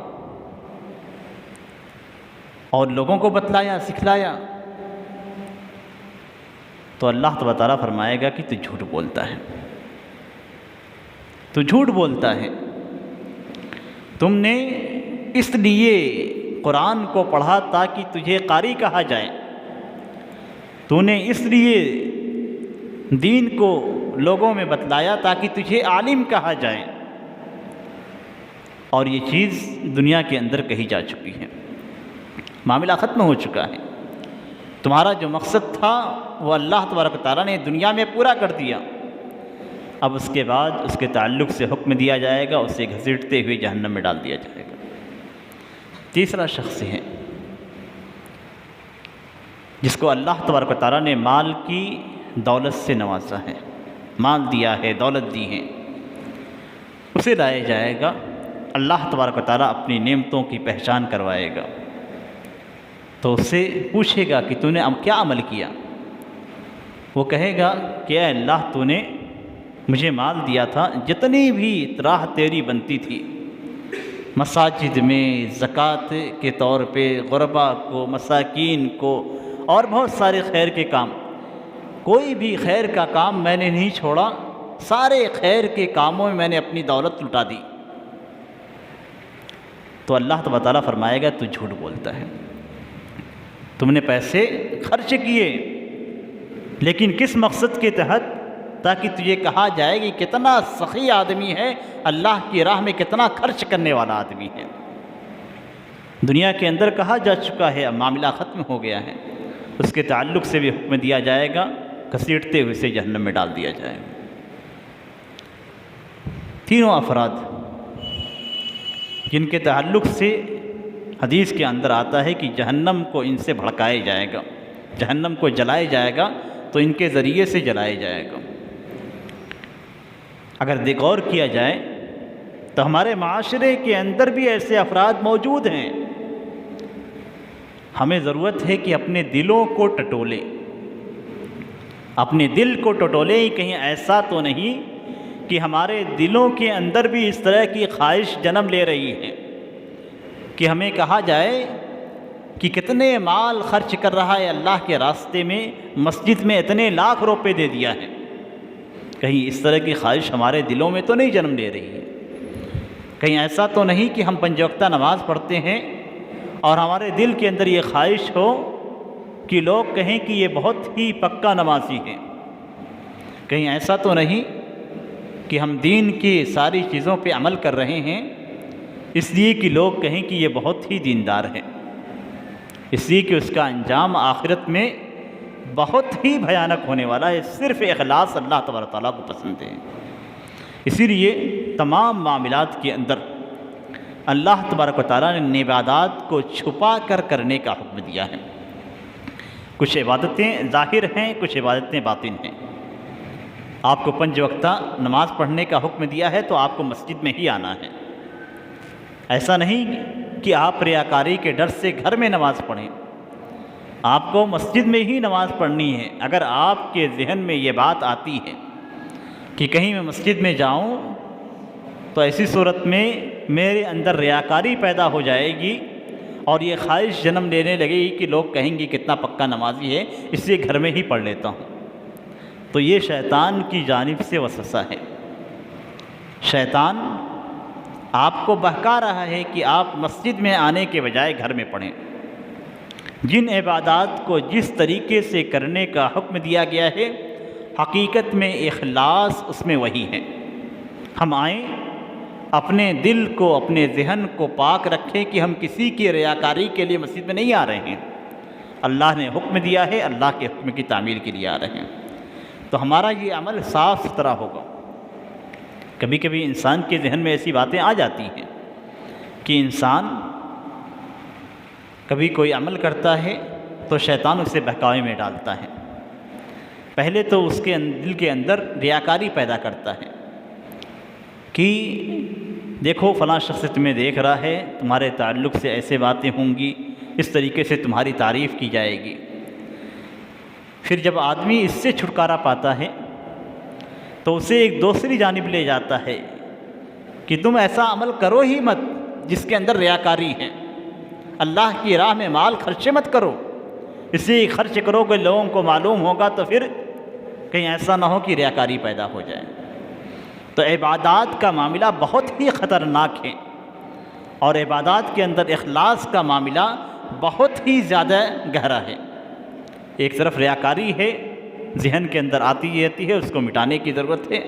اور لوگوں کو بتلایا، سکھلایا۔ تو اللہ تبارک و تعالیٰ فرمائے گا کہ تو جھوٹ بولتا ہے، تو جھوٹ بولتا ہے، تم نے اس لیے قرآن کو پڑھا تاکہ تجھے قاری کہا جائے، تو نے اس لیے دین کو لوگوں میں بتلایا تاکہ تجھے عالم کہا جائے، اور یہ چیز دنیا کے اندر کہی جا چکی ہے، معاملہ ختم ہو چکا ہے۔ تمہارا جو مقصد تھا وہ اللہ تبارک و تعالیٰ نے دنیا میں پورا کر دیا، اب اس کے بعد اس کے تعلق سے حکم دیا جائے گا، اسے گھسیٹتے ہوئے جہنم میں ڈال دیا جائے گا۔ تیسرا شخص ہے جس کو اللہ تبارک و تعالیٰ نے مال کی دولت سے نوازا ہے، مال دیا ہے، دولت دی ہے، اسے لایا جائے گا، اللہ تبارک و تعالیٰ اپنی نعمتوں کی پہچان کروائے گا، تو اس سے پوچھے گا کہ تو نے کیا عمل کیا؟ وہ کہے گا کہ اے اللہ تو نے مجھے مال دیا تھا، جتنی بھی راہ تیری بنتی تھی، مساجد میں زکوٰۃ کے طور پہ غربا کو، مساکین کو، اور بہت سارے خیر کے کام، کوئی بھی خیر کا کام میں نے نہیں چھوڑا، سارے خیر کے کاموں میں نے اپنی دولت لٹا دی۔ تو اللہ تبارک و تعالیٰ فرمائے گا تو جھوٹ بولتا ہے، تم نے پیسے خرچ کیے، لیکن کس مقصد کے تحت؟ تاکہ تجھے کہا جائے کہ کتنا سخی آدمی ہے، اللہ کی راہ میں کتنا خرچ کرنے والا آدمی ہے۔ دنیا کے اندر کہا جا چکا ہے، اب معاملہ ختم ہو گیا ہے، اس کے تعلق سے بھی حکم دیا جائے گا، گھسیٹتے ہوئے اسے جہنم میں ڈال دیا جائے گا۔ تینوں افراد جن کے تعلق سے حدیث کے اندر آتا ہے کہ جہنم کو ان سے بھڑکایا جائے گا، جہنم کو جلایا جائے گا، تو ان کے ذریعے سے جلایا جائے گا۔ اگر غور کیا جائے تو ہمارے معاشرے کے اندر بھی ایسے افراد موجود ہیں، ہمیں ضرورت ہے کہ اپنے دلوں کو ٹٹولیں، اپنے دل کو ٹٹولیں، کہیں ایسا تو نہیں کہ ہمارے دلوں کے اندر بھی اس طرح کی خواہش جنم لے رہی ہے کہ ہمیں کہا جائے کہ کتنے مال خرچ کر رہا ہے اللہ کے راستے میں، مسجد میں اتنے لاکھ روپے دے دیا ہے، کہیں اس طرح کی خواہش ہمارے دلوں میں تو نہیں جنم لے رہی ہے؟ کہیں ایسا تو نہیں کہ ہم پنج وقتہ نماز پڑھتے ہیں اور ہمارے دل کے اندر یہ خواہش ہو کہ لوگ کہیں کہ یہ بہت ہی پکا نمازی ہے؟ کہیں ایسا تو نہیں کہ ہم دین کی ساری چیزوں پہ عمل کر رہے ہیں اس لیے کہ لوگ کہیں کہ یہ بہت ہی دیندار ہے، اس لیے کہ اس کا انجام آخرت میں بہت ہی بھیانک ہونے والا ہے؟ صرف اخلاص اللہ تبارک و تعالیٰ کو پسند ہے۔ اسی لیے تمام معاملات کے اندر اللہ تبارک و تعالیٰ نے عبادات کو چھپا کر کرنے کا حکم دیا ہے۔ کچھ عبادتیں ظاہر ہیں، کچھ عبادتیں باطن ہیں۔ آپ کو پنج وقتہ نماز پڑھنے کا حکم دیا ہے تو آپ کو مسجد میں ہی آنا ہے، ایسا نہیں کہ آپ ریاکاری کے ڈر سے گھر میں نماز پڑھیں، آپ کو مسجد میں ہی نماز پڑھنی ہے۔ اگر آپ کے ذہن میں یہ بات آتی ہے کہ کہیں میں مسجد میں جاؤں تو ایسی صورت میں میرے اندر ریاکاری پیدا ہو جائے گی اور یہ خواہش جنم لینے لگے گی کہ لوگ کہیں گے کتنا پکا نمازی ہے، اس لیے گھر میں ہی پڑھ لیتا ہوں، تو یہ شیطان کی جانب سے وسوسہ ہے۔ شیطان آپ کو بہکا رہا ہے کہ آپ مسجد میں آنے کے بجائے گھر میں پڑھیں، جن عبادات کو جس طریقے سے کرنے کا حکم دیا گیا ہے، حقیقت میں اخلاص اس میں وہی ہے۔ ہم آئیں اپنے دل کو، اپنے ذہن کو پاک رکھیں کہ ہم کسی کی ریاکاری کے لیے مسجد میں نہیں آ رہے ہیں، اللہ نے حکم دیا ہے، اللہ کے حکم کی تعمیل کے لیے آ رہے ہیں، تو ہمارا یہ عمل صاف ستھرا ہوگا۔ کبھی کبھی انسان کے ذہن میں ایسی باتیں آ جاتی ہیں کہ انسان کبھی کوئی عمل کرتا ہے تو شیطان اسے بہکاوے میں ڈالتا ہے۔ پہلے تو اس کے دل کے اندر ریاکاری پیدا کرتا ہے کہ دیکھو فلاں شخص تمہیں دیکھ رہا ہے، تمہارے تعلق سے ایسے باتیں ہوں گی، اس طریقے سے تمہاری تعریف کی جائے گی۔ پھر جب آدمی اس سے چھٹکارا پاتا ہے تو اسے ایک دوسری جانب لے جاتا ہے کہ تم ایسا عمل کرو ہی مت جس کے اندر ریاکاری ہے، اللہ کی راہ میں مال خرچ مت کرو، اس لیے خرچ کرو کہ لوگوں کو معلوم ہوگا تو پھر کہیں ایسا نہ ہو کہ ریاکاری پیدا ہو جائے۔ تو عبادات کا معاملہ بہت ہی خطرناک ہے، اور عبادات کے اندر اخلاص کا معاملہ بہت ہی زیادہ گہرا ہے۔ ایک طرف ریاکاری ہے، ذہن کے اندر آتی رہتی ہے، اس کو مٹانے کی ضرورت ہے۔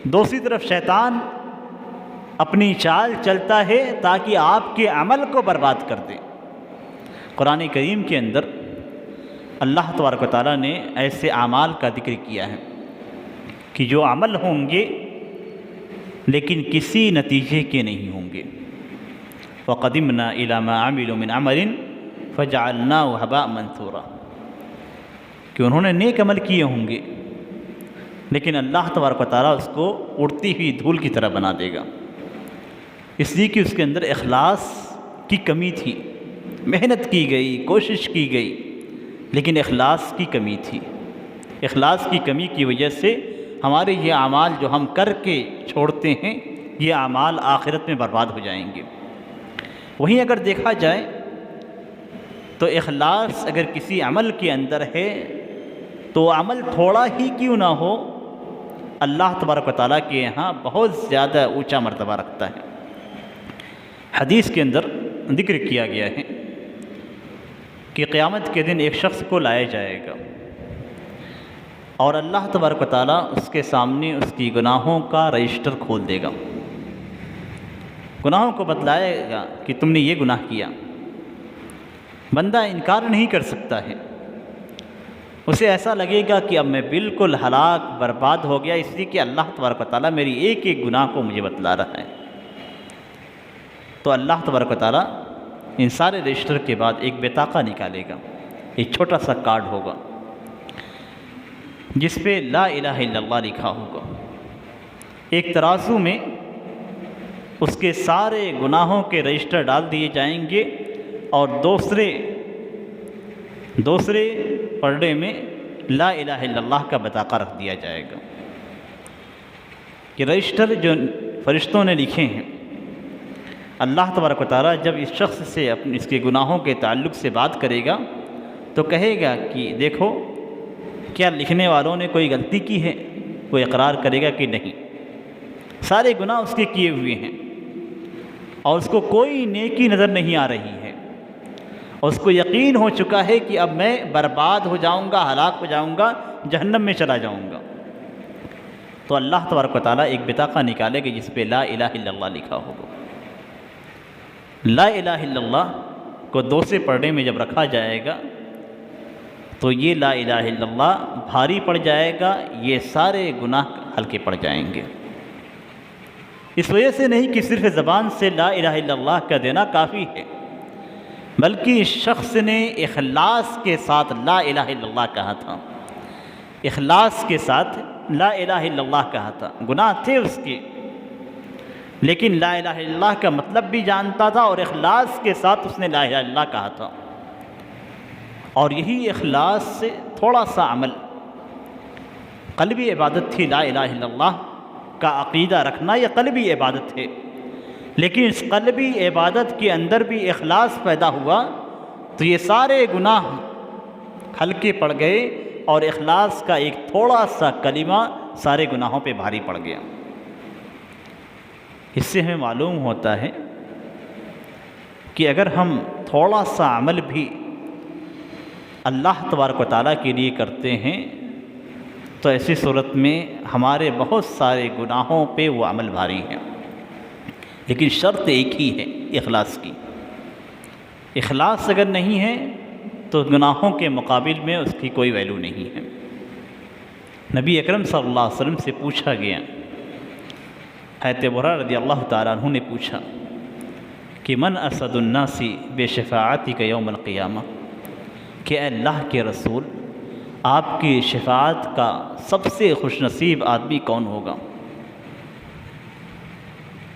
دوسری طرف شیطان اپنی چال چلتا ہے تاکہ آپ کے عمل کو برباد کر دے۔ قرآن کریم کے اندر اللہ تبارک و تعالیٰ نے ایسے اعمال کا ذکر کیا ہے کہ جو عمل ہوں گے لیکن کسی نتیجے کے نہیں ہوں گے۔ وَقَدِمْنَا إِلَى مَا عَمِلُوا مِنْ عَمَلٍ فَجَعَلْنَاهُ هَبَاءً مَنْثُورًا، کہ انہوں نے نیک عمل کیے ہوں گے لیکن اللہ تبارک و تعالیٰ اس کو اڑتی ہوئی دھول کی طرح بنا دے گا، اس لیے کہ اس کے اندر اخلاص کی کمی تھی۔ محنت کی گئی، کوشش کی گئی، لیکن اخلاص کی کمی تھی۔ اخلاص کی کمی کی وجہ سے ہمارے یہ اعمال جو ہم کر کے چھوڑتے ہیں، یہ اعمال آخرت میں برباد ہو جائیں گے۔ وہیں اگر دیکھا جائے تو اخلاص اگر کسی عمل کے اندر ہے تو عمل تھوڑا ہی کیوں نہ ہو، اللہ تبارک و تعالیٰ کے یہاں بہت زیادہ اونچا مرتبہ رکھتا ہے۔ حدیث کے اندر ذکر کیا گیا ہے کہ قیامت کے دن ایک شخص کو لایا جائے گا اور اللہ تبارک و تعالیٰ اس کے سامنے اس کی گناہوں کا رجسٹر کھول دے گا، گناہوں کو بتلائے گا کہ تم نے یہ گناہ کیا۔ بندہ انکار نہیں کر سکتا ہے، اسے ایسا لگے گا کہ اب میں بالکل ہلاک برباد ہو گیا، اس لیے کہ اللہ تبارک و تعالیٰ میری ایک ایک گناہ کو مجھے بتلا رہا ہے۔ تو اللہ تبارک و تعالیٰ ان سارے رجسٹر کے بعد ایک بطاقہ نکالے گا، ایک چھوٹا سا کارڈ ہوگا جس پہ لا الہ الا اللہ لکھا ہوگا۔ ایک ترازو میں اس کے سارے گناہوں کے رجسٹر ڈال دیے جائیں گے اور دوسرے پرڑے میں لا الہ الا اللہ کا بطاقہ رکھ دیا جائے گا کہ رجسٹر جو فرشتوں نے لکھے ہیں، اللہ تبارک و تعالیٰ جب اس شخص سے اس کے گناہوں کے تعلق سے بات کرے گا تو کہے گا کہ دیکھو کیا لکھنے والوں نے کوئی غلطی کی ہے؟ وہ اقرار کرے گا کہ نہیں، سارے گناہ اس کے کیے ہوئے ہیں اور اس کو کوئی نیکی نظر نہیں آ رہی ہے، اور اس کو یقین ہو چکا ہے کہ اب میں برباد ہو جاؤں گا، ہلاک ہو جاؤں گا، جہنم میں چلا جاؤں گا۔ تو اللہ تبارک و تعالیٰ ایک بطاقہ نکالے گا جس پہ لا الہ الا اللہ لکھا ہوگا۔ لا الہ الا اللہ کو دوسرے پرڑے میں جب رکھا جائے گا تو یہ لا الہ الا اللہ بھاری پڑ جائے گا، یہ سارے گناہ ہلکے پڑ جائیں گے۔ اس وجہ سے نہیں کہ صرف زبان سے لا الہ الا اللہ کا دینا کافی ہے، بلکہ اس شخص نے اخلاص کے ساتھ لا الہ الا اللہ کہا تھا، اخلاص کے ساتھ لا الہ الا اللہ کہا تھا۔ گناہ تھے اس کے، لیکن لا الہ الا اللہ کا مطلب بھی جانتا تھا اور اخلاص کے ساتھ اس نے لا الہ الا اللہ کہا تھا۔ اور یہی اخلاص سے تھوڑا سا عمل، قلبی عبادت تھی لا الہ الا اللہ کا عقیدہ رکھنا، یہ قلبی عبادت ہے، لیکن اس قلبی عبادت کے اندر بھی اخلاص پیدا ہوا تو یہ سارے گناہ ہلکے پڑ گئے اور اخلاص کا ایک تھوڑا سا کلمہ سارے گناہوں پہ بھاری پڑ گیا۔ اس سے ہمیں معلوم ہوتا ہے کہ اگر ہم تھوڑا سا عمل بھی اللہ تبارک و تعالیٰ کے لیے کرتے ہیں تو ایسی صورت میں ہمارے بہت سارے گناہوں پہ وہ عمل بھاری ہیں، لیکن شرط ایک ہی ہے اخلاص کی۔ اخلاص اگر نہیں ہے تو گناہوں کے مقابل میں اس کی کوئی ویلیو نہیں ہے۔ نبی اکرم صلی اللہ علیہ وسلم سے پوچھا گیا، حضرت برہ رضی اللہ تعالیٰ عنہ نے پوچھا کہ من اسعد الناس بشفاعتک یوم القیامہ، کہ اے اللہ کے رسول آپ کی شفاعت کا سب سے خوش نصیب آدمی کون ہوگا؟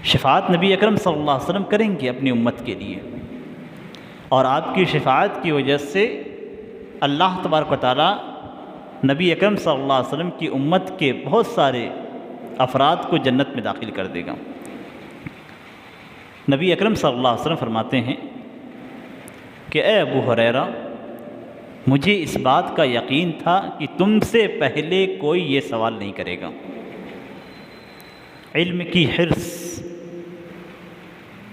شفاعت نبی اکرم صلی اللہ علیہ وسلم کریں گے اپنی امت کے لیے، اور آپ کی شفاعت کی وجہ سے اللہ تبارک و تعالیٰ نبی اکرم صلی اللہ علیہ وسلم کی امت کے بہت سارے افراد کو جنت میں داخل کر دے گا۔ نبی اکرم صلی اللہ علیہ وسلم فرماتے ہیں کہ اے ابو ہریرہ، مجھے اس بات کا یقین تھا کہ تم سے پہلے کوئی یہ سوال نہیں کرے گا۔ علم کی حرص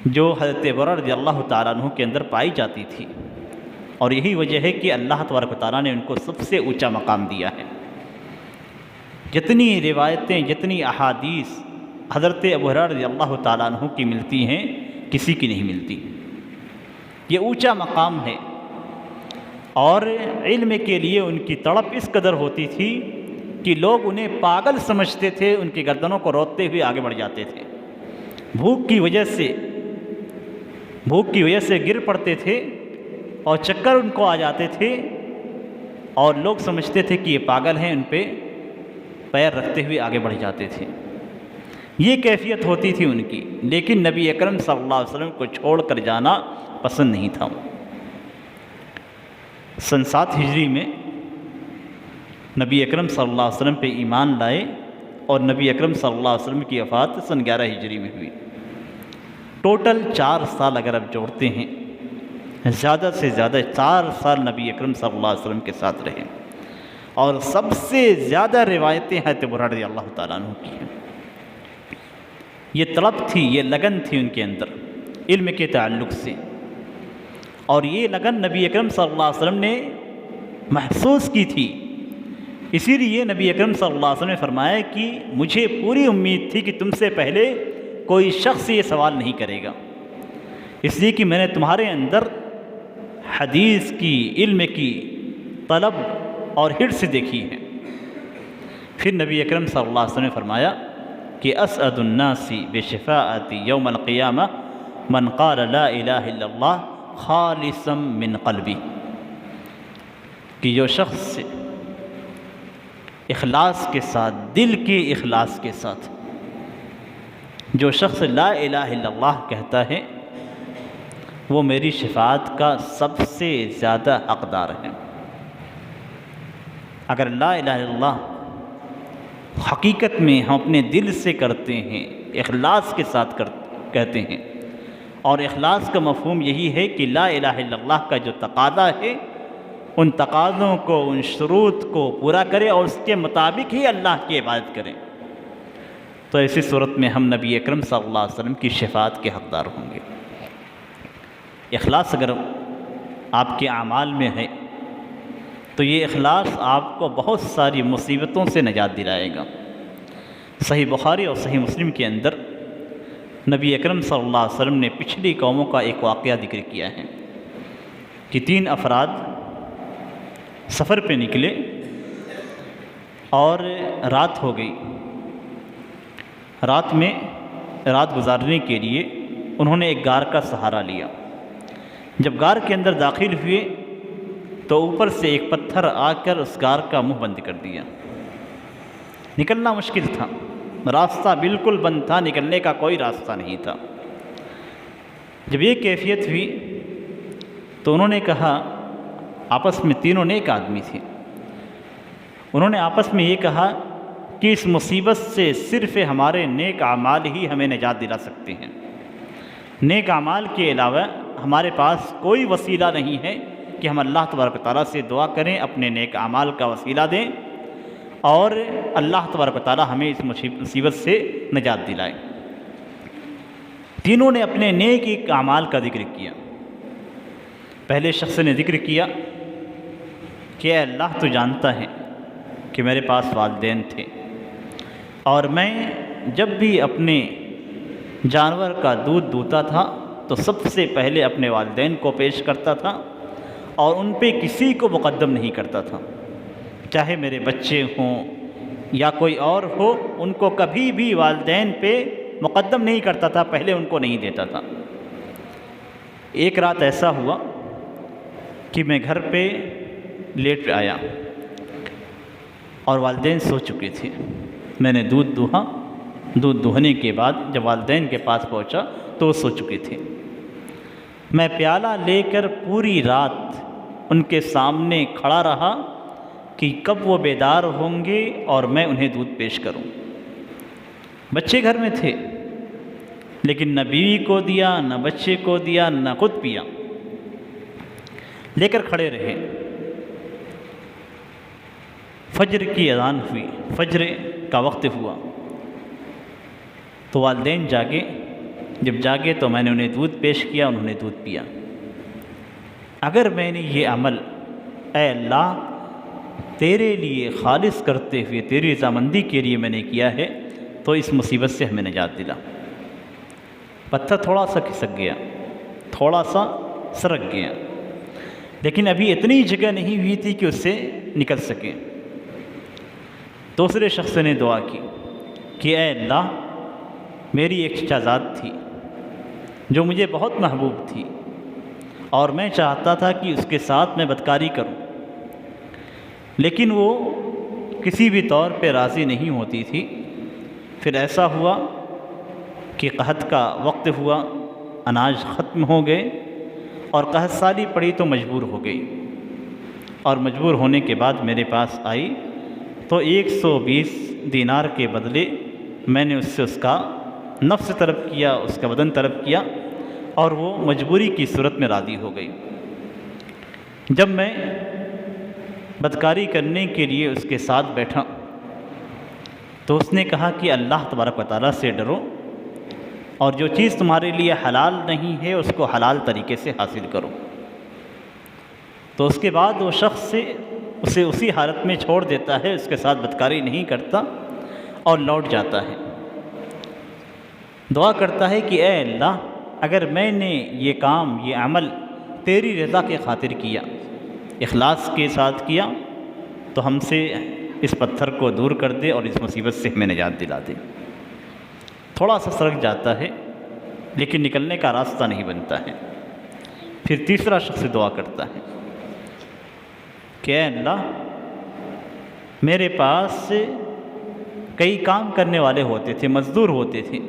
جو حضرت برہ رضی اللہ تعالیٰ عنہ کے اندر پائی جاتی تھی، اور یہی وجہ ہے کہ اللہ تبارک و تعالیٰ نے ان کو سب سے اونچا مقام دیا ہے۔ جتنی روایتیں، جتنی احادیث حضرت ابو ہریرہ رضی اللہ تعالیٰ عنہ کی ملتی ہیں، کسی کی نہیں ملتی۔ یہ اونچا مقام ہے، اور علم کے لیے ان کی تڑپ اس قدر ہوتی تھی کہ لوگ انہیں پاگل سمجھتے تھے، ان کی گردنوں کو روتے ہوئے آگے بڑھ جاتے تھے۔ بھوک کی وجہ سے گر پڑتے تھے اور چکر ان کو آ جاتے تھے، اور لوگ سمجھتے تھے کہ یہ پاگل ہیں، ان پہ پیر رکھتے ہوئے آگے بڑھ جاتے تھے۔ یہ کیفیت ہوتی تھی ان کی، لیکن نبی اکرم صلی اللہ علیہ وسلم کو چھوڑ کر جانا پسند نہیں تھا۔ سن 7 ہجری میں نبی اکرم صلی اللہ علیہ وسلم پہ ایمان لائے، اور نبی اکرم صلی اللہ علیہ وسلم کی وفات سن 11 ہجری میں ہوئی۔ ٹوٹل 4 سال اگر آپ جوڑتے ہیں، زیادہ سے زیادہ 4 سال نبی اکرم صلی اللہ علیہ وسلم کے ساتھ رہے، اور سب سے زیادہ روایتیں حضرت برہ رضی اللہ تعالیٰ عنہ کی ہیں۔ یہ طلب تھی، یہ لگن تھی ان کے اندر علم کے تعلق سے، اور یہ لگن نبی اکرم صلی اللہ علیہ وسلم نے محسوس کی تھی۔ اسی لیے نبی اکرم صلی اللہ علیہ وسلم نے فرمایا کہ مجھے پوری امید تھی کہ تم سے پہلے کوئی شخص یہ سوال نہیں کرے گا، اس لیے کہ میں نے تمہارے اندر حدیث کی، علم کی طلب اور حرص دیکھی ہے۔ پھر نبی اکرم صلی اللہ علیہ وسلم نے فرمایا کہ اسعد الناس بشفاعتی یوم القیامہ من قال لا الہ الا اللہ خالصا من قلبی، کہ جو شخص اخلاص کے ساتھ، دل کے اخلاص کے ساتھ جو شخص لا الہ الا اللہ کہتا ہے، وہ میری شفاعت کا سب سے زیادہ حقدار ہے۔ اگر لا الہ الا اللہ حقیقت میں ہم اپنے دل سے کرتے ہیں، اخلاص کے ساتھ کہتے ہیں، اور اخلاص کا مفہوم یہی ہے کہ لا الہ الا اللہ کا جو تقاضا ہے، ان تقاضوں کو، ان شروط کو پورا کرے اور اس کے مطابق ہی اللہ کی عبادت کریں، تو ایسی صورت میں ہم نبی اکرم صلی اللہ علیہ وسلم کی شفاعت کے حقدار ہوں گے۔ اخلاص اگر آپ کے اعمال میں ہے تو یہ اخلاص آپ کو بہت ساری مصیبتوں سے نجات دلائے گا۔ صحیح بخاری اور صحیح مسلم کے اندر نبی اکرم صلی اللہ علیہ وسلم نے پچھلی قوموں کا ایک واقعہ ذکر کیا ہے کہ 3 افراد سفر پہ نکلے اور رات ہو گئی۔ رات گزارنے کے لیے انہوں نے ایک غار کا سہارا لیا۔ جب غار کے اندر داخل ہوئے تو اوپر سے ایک پتھر آ کر اس غار کا منہ بند کر دیا۔ نکلنا مشکل تھا، راستہ بالکل بند تھا، نکلنے کا کوئی راستہ نہیں تھا۔ جب یہ کیفیت ہوئی تو انہوں نے کہا، آپس میں تینوں نیک آدمی تھے، انہوں نے آپس میں یہ کہا کہ اس مصیبت سے صرف ہمارے نیک اعمال ہی ہمیں نجات دلا سکتے ہیں۔ نیک اعمال کے علاوہ ہمارے پاس کوئی وسیلہ نہیں ہے کہ ہم اللہ تبارک و تعالیٰ سے دعا کریں، اپنے نیک اعمال کا وسیلہ دیں اور اللہ تبارک و تعالیٰ ہمیں اس مصیبت سے نجات دلائے۔ تینوں نے اپنے نیک اعمال کا ذکر کیا۔ پہلے شخص نے ذکر کیا کہ اے اللہ تو جانتا ہے کہ میرے پاس والدین تھے، اور میں جب بھی اپنے جانور کا دودھ دوہتا تھا تو سب سے پہلے اپنے والدین کو پیش کرتا تھا، اور ان پہ کسی کو مقدم نہیں کرتا تھا، چاہے میرے بچے ہوں یا کوئی اور ہو، ان کو کبھی بھی والدین پہ مقدم نہیں کرتا تھا، پہلے ان کو نہیں دیتا تھا۔ ایک رات ایسا ہوا کہ میں گھر پہ لیٹ آیا اور والدین سو چکے تھے۔ میں نے دودھ دوہا، دودھ دوہنے کے بعد جب والدین کے پاس پہنچا تو وہ سو چکے تھے۔ میں پیالہ لے کر پوری رات ان کے سامنے کھڑا رہا کہ کب وہ بیدار ہوں گے اور میں انہیں دودھ پیش کروں۔ بچے گھر میں تھے، لیکن نہ بیوی کو دیا، نہ بچے کو دیا، نہ خود پیا، لے کر کھڑے رہے۔ فجر کی اذان ہوئی، فجر کا وقت ہوا تو والدین جاگے۔ جب جاگے تو میں نے انہیں دودھ پیش کیا، انہوں نے دودھ پیا۔ اگر میں نے یہ عمل اے اللہ تیرے لیے خالص کرتے ہوئے تیری رضامندی کے لیے میں نے کیا ہے تو اس مصیبت سے ہمیں نجات دلا۔ پتھر تھوڑا سا کھسک گیا، تھوڑا سا سرک گیا، لیکن ابھی اتنی جگہ نہیں ہوئی تھی کہ اس سے نکل سکے۔ دوسرے شخص نے دعا کی کہ اے اللہ میری ایک شہزاد تھی جو مجھے بہت محبوب تھی، اور میں چاہتا تھا کہ اس کے ساتھ میں بدکاری کروں، لیکن وہ کسی بھی طور پہ راضی نہیں ہوتی تھی۔ پھر ایسا ہوا کہ قحط کا وقت ہوا، اناج ختم ہو گئے اور قحط سالی پڑی تو مجبور ہو گئی، اور مجبور ہونے کے بعد میرے پاس آئی تو 120 دینار کے بدلے میں نے اس سے اس کا نفس طلب کیا، اس کا بدن طلب کیا، اور وہ مجبوری کی صورت میں راضی ہو گئی۔ جب میں بدکاری کرنے کے لیے اس کے ساتھ بیٹھا تو اس نے کہا کہ اللہ تبارک و تعالیٰ سے ڈرو، اور جو چیز تمہارے لیے حلال نہیں ہے اس کو حلال طریقے سے حاصل کرو۔ تو اس کے بعد وہ شخص اسے اسی حالت میں چھوڑ دیتا ہے، اس کے ساتھ بدکاری نہیں کرتا اور لوٹ جاتا ہے۔ دعا کرتا ہے کہ اے اللہ اگر میں نے یہ کام، یہ عمل تیری رضا کے خاطر کیا، اخلاص کے ساتھ کیا، تو ہم سے اس پتھر کو دور کر دے اور اس مصیبت سے ہمیں نجات دلا دے۔ تھوڑا سا سرک جاتا ہے لیکن نکلنے کا راستہ نہیں بنتا ہے۔ پھر تیسرا شخص دعا کرتا ہے کہ اے اللہ میرے پاس کئی کام کرنے والے ہوتے تھے، مزدور ہوتے تھے،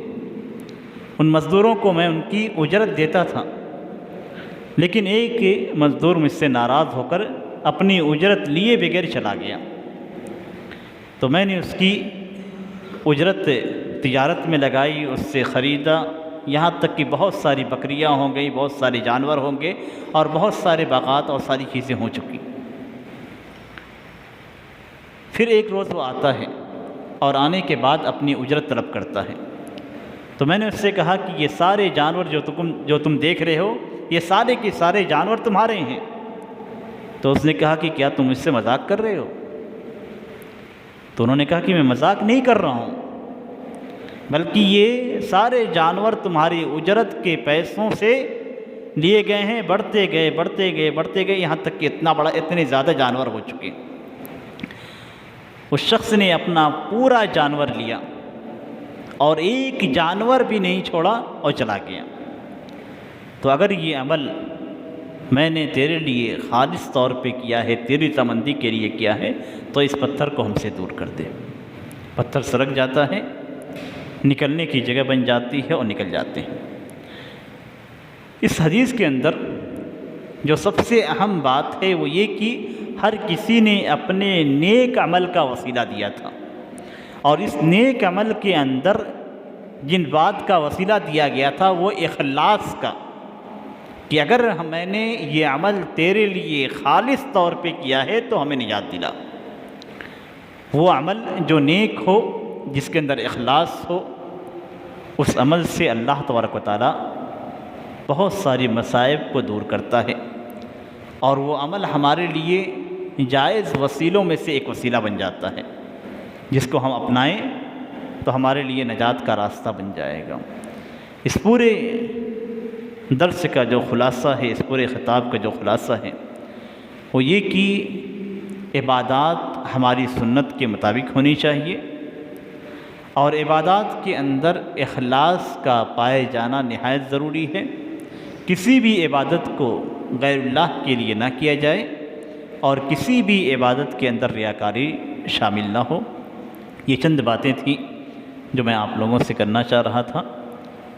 ان مزدوروں کو میں ان کی اجرت دیتا تھا، لیکن ایک مزدور مجھ سے ناراض ہو کر اپنی اجرت لیے بغیر چلا گیا، تو میں نے اس کی اجرت تجارت میں لگائی، اس سے خریدا، یہاں تک کہ بہت ساری بکریاں ہوں گئی، بہت سارے جانور ہوں گے، اور بہت سارے باغات اور ساری چیزیں ہو چکی۔ پھر ایک روز وہ آتا ہے اور آنے کے بعد اپنی اجرت طلب کرتا ہے، تو میں نے اس سے کہا کہ یہ سارے جانور جو تم دیکھ رہے ہو، یہ سارے کے سارے جانور تمہارے ہیں۔ تو اس نے کہا کہ کیا تم اس سے مذاق کر رہے ہو؟ تو انہوں نے کہا کہ میں مذاق نہیں کر رہا ہوں، بلکہ یہ سارے جانور تمہاری اجرت کے پیسوں سے لیے گئے ہیں، بڑھتے گئے بڑھتے گئے بڑھتے گئے، یہاں تک کہ اتنے زیادہ جانور ہو چکے۔ اس شخص نے اپنا پورا جانور لیا اور ایک جانور بھی نہیں چھوڑا اور چلا گیا۔ تو اگر یہ عمل میں نے تیرے لیے خالص طور پہ کیا ہے، تیری رضامندی کے لیے کیا ہے، تو اس پتھر کو ہم سے دور کر دے۔ پتھر سرک جاتا ہے، نکلنے کی جگہ بن جاتی ہے اور نکل جاتے ہیں۔ اس حدیث کے اندر جو سب سے اہم بات ہے وہ یہ کہ ہر کسی نے اپنے نیک عمل کا وسیلہ دیا تھا، اور اس نیک عمل کے اندر جن بات کا وسیلہ دیا گیا تھا وہ اخلاص کا، کہ اگر میں نے یہ عمل تیرے لیے خالص طور پہ کیا ہے تو ہمیں نجات دلا۔ وہ عمل جو نیک ہو، جس کے اندر اخلاص ہو، اس عمل سے اللہ تبارک و تعالیٰ بہت ساری مصائب کو دور کرتا ہے، اور وہ عمل ہمارے لیے جائز وسیلوں میں سے ایک وسیلہ بن جاتا ہے، جس کو ہم اپنائیں تو ہمارے لیے نجات کا راستہ بن جائے گا۔ اس پورے درس کا جو خلاصہ ہے، اس پورے خطاب کا جو خلاصہ ہے وہ یہ کہ عبادات ہماری سنت کے مطابق ہونی چاہیے، اور عبادات کے اندر اخلاص کا پائے جانا نہایت ضروری ہے۔ کسی بھی عبادت کو غیر اللہ کے لیے نہ کیا جائے، اور کسی بھی عبادت کے اندر ریاکاری شامل نہ ہو۔ یہ چند باتیں تھیں جو میں آپ لوگوں سے کرنا چاہ رہا تھا۔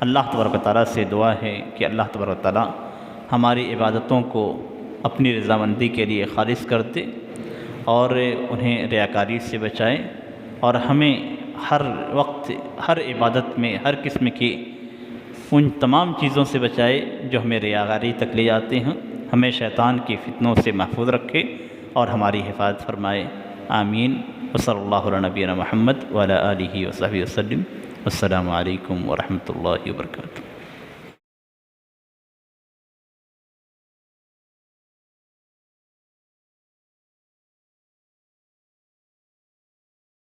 اللہ تبارک و تعالیٰ سے دعا ہے کہ اللہ تبارک و تعالیٰ ہماری عبادتوں کو اپنی رضامندی کے لیے خالص کر دے، اور انہیں ریاکاری سے بچائے، اور ہمیں ہر وقت ہر عبادت میں ہر قسم کی ان تمام چیزوں سے بچائے جو ہمیں ریاکاری تک لے جاتے ہیں۔ ہمیں شیطان کی فتنوں سے محفوظ رکھے اور ہماری حفاظت فرمائے۔ آمین۔ وصلی اللہ علی نبینا محمد وعلی آلہ وصحبہ وسلم۔ السلام علیکم ورحمۃ اللہ وبرکاتہ۔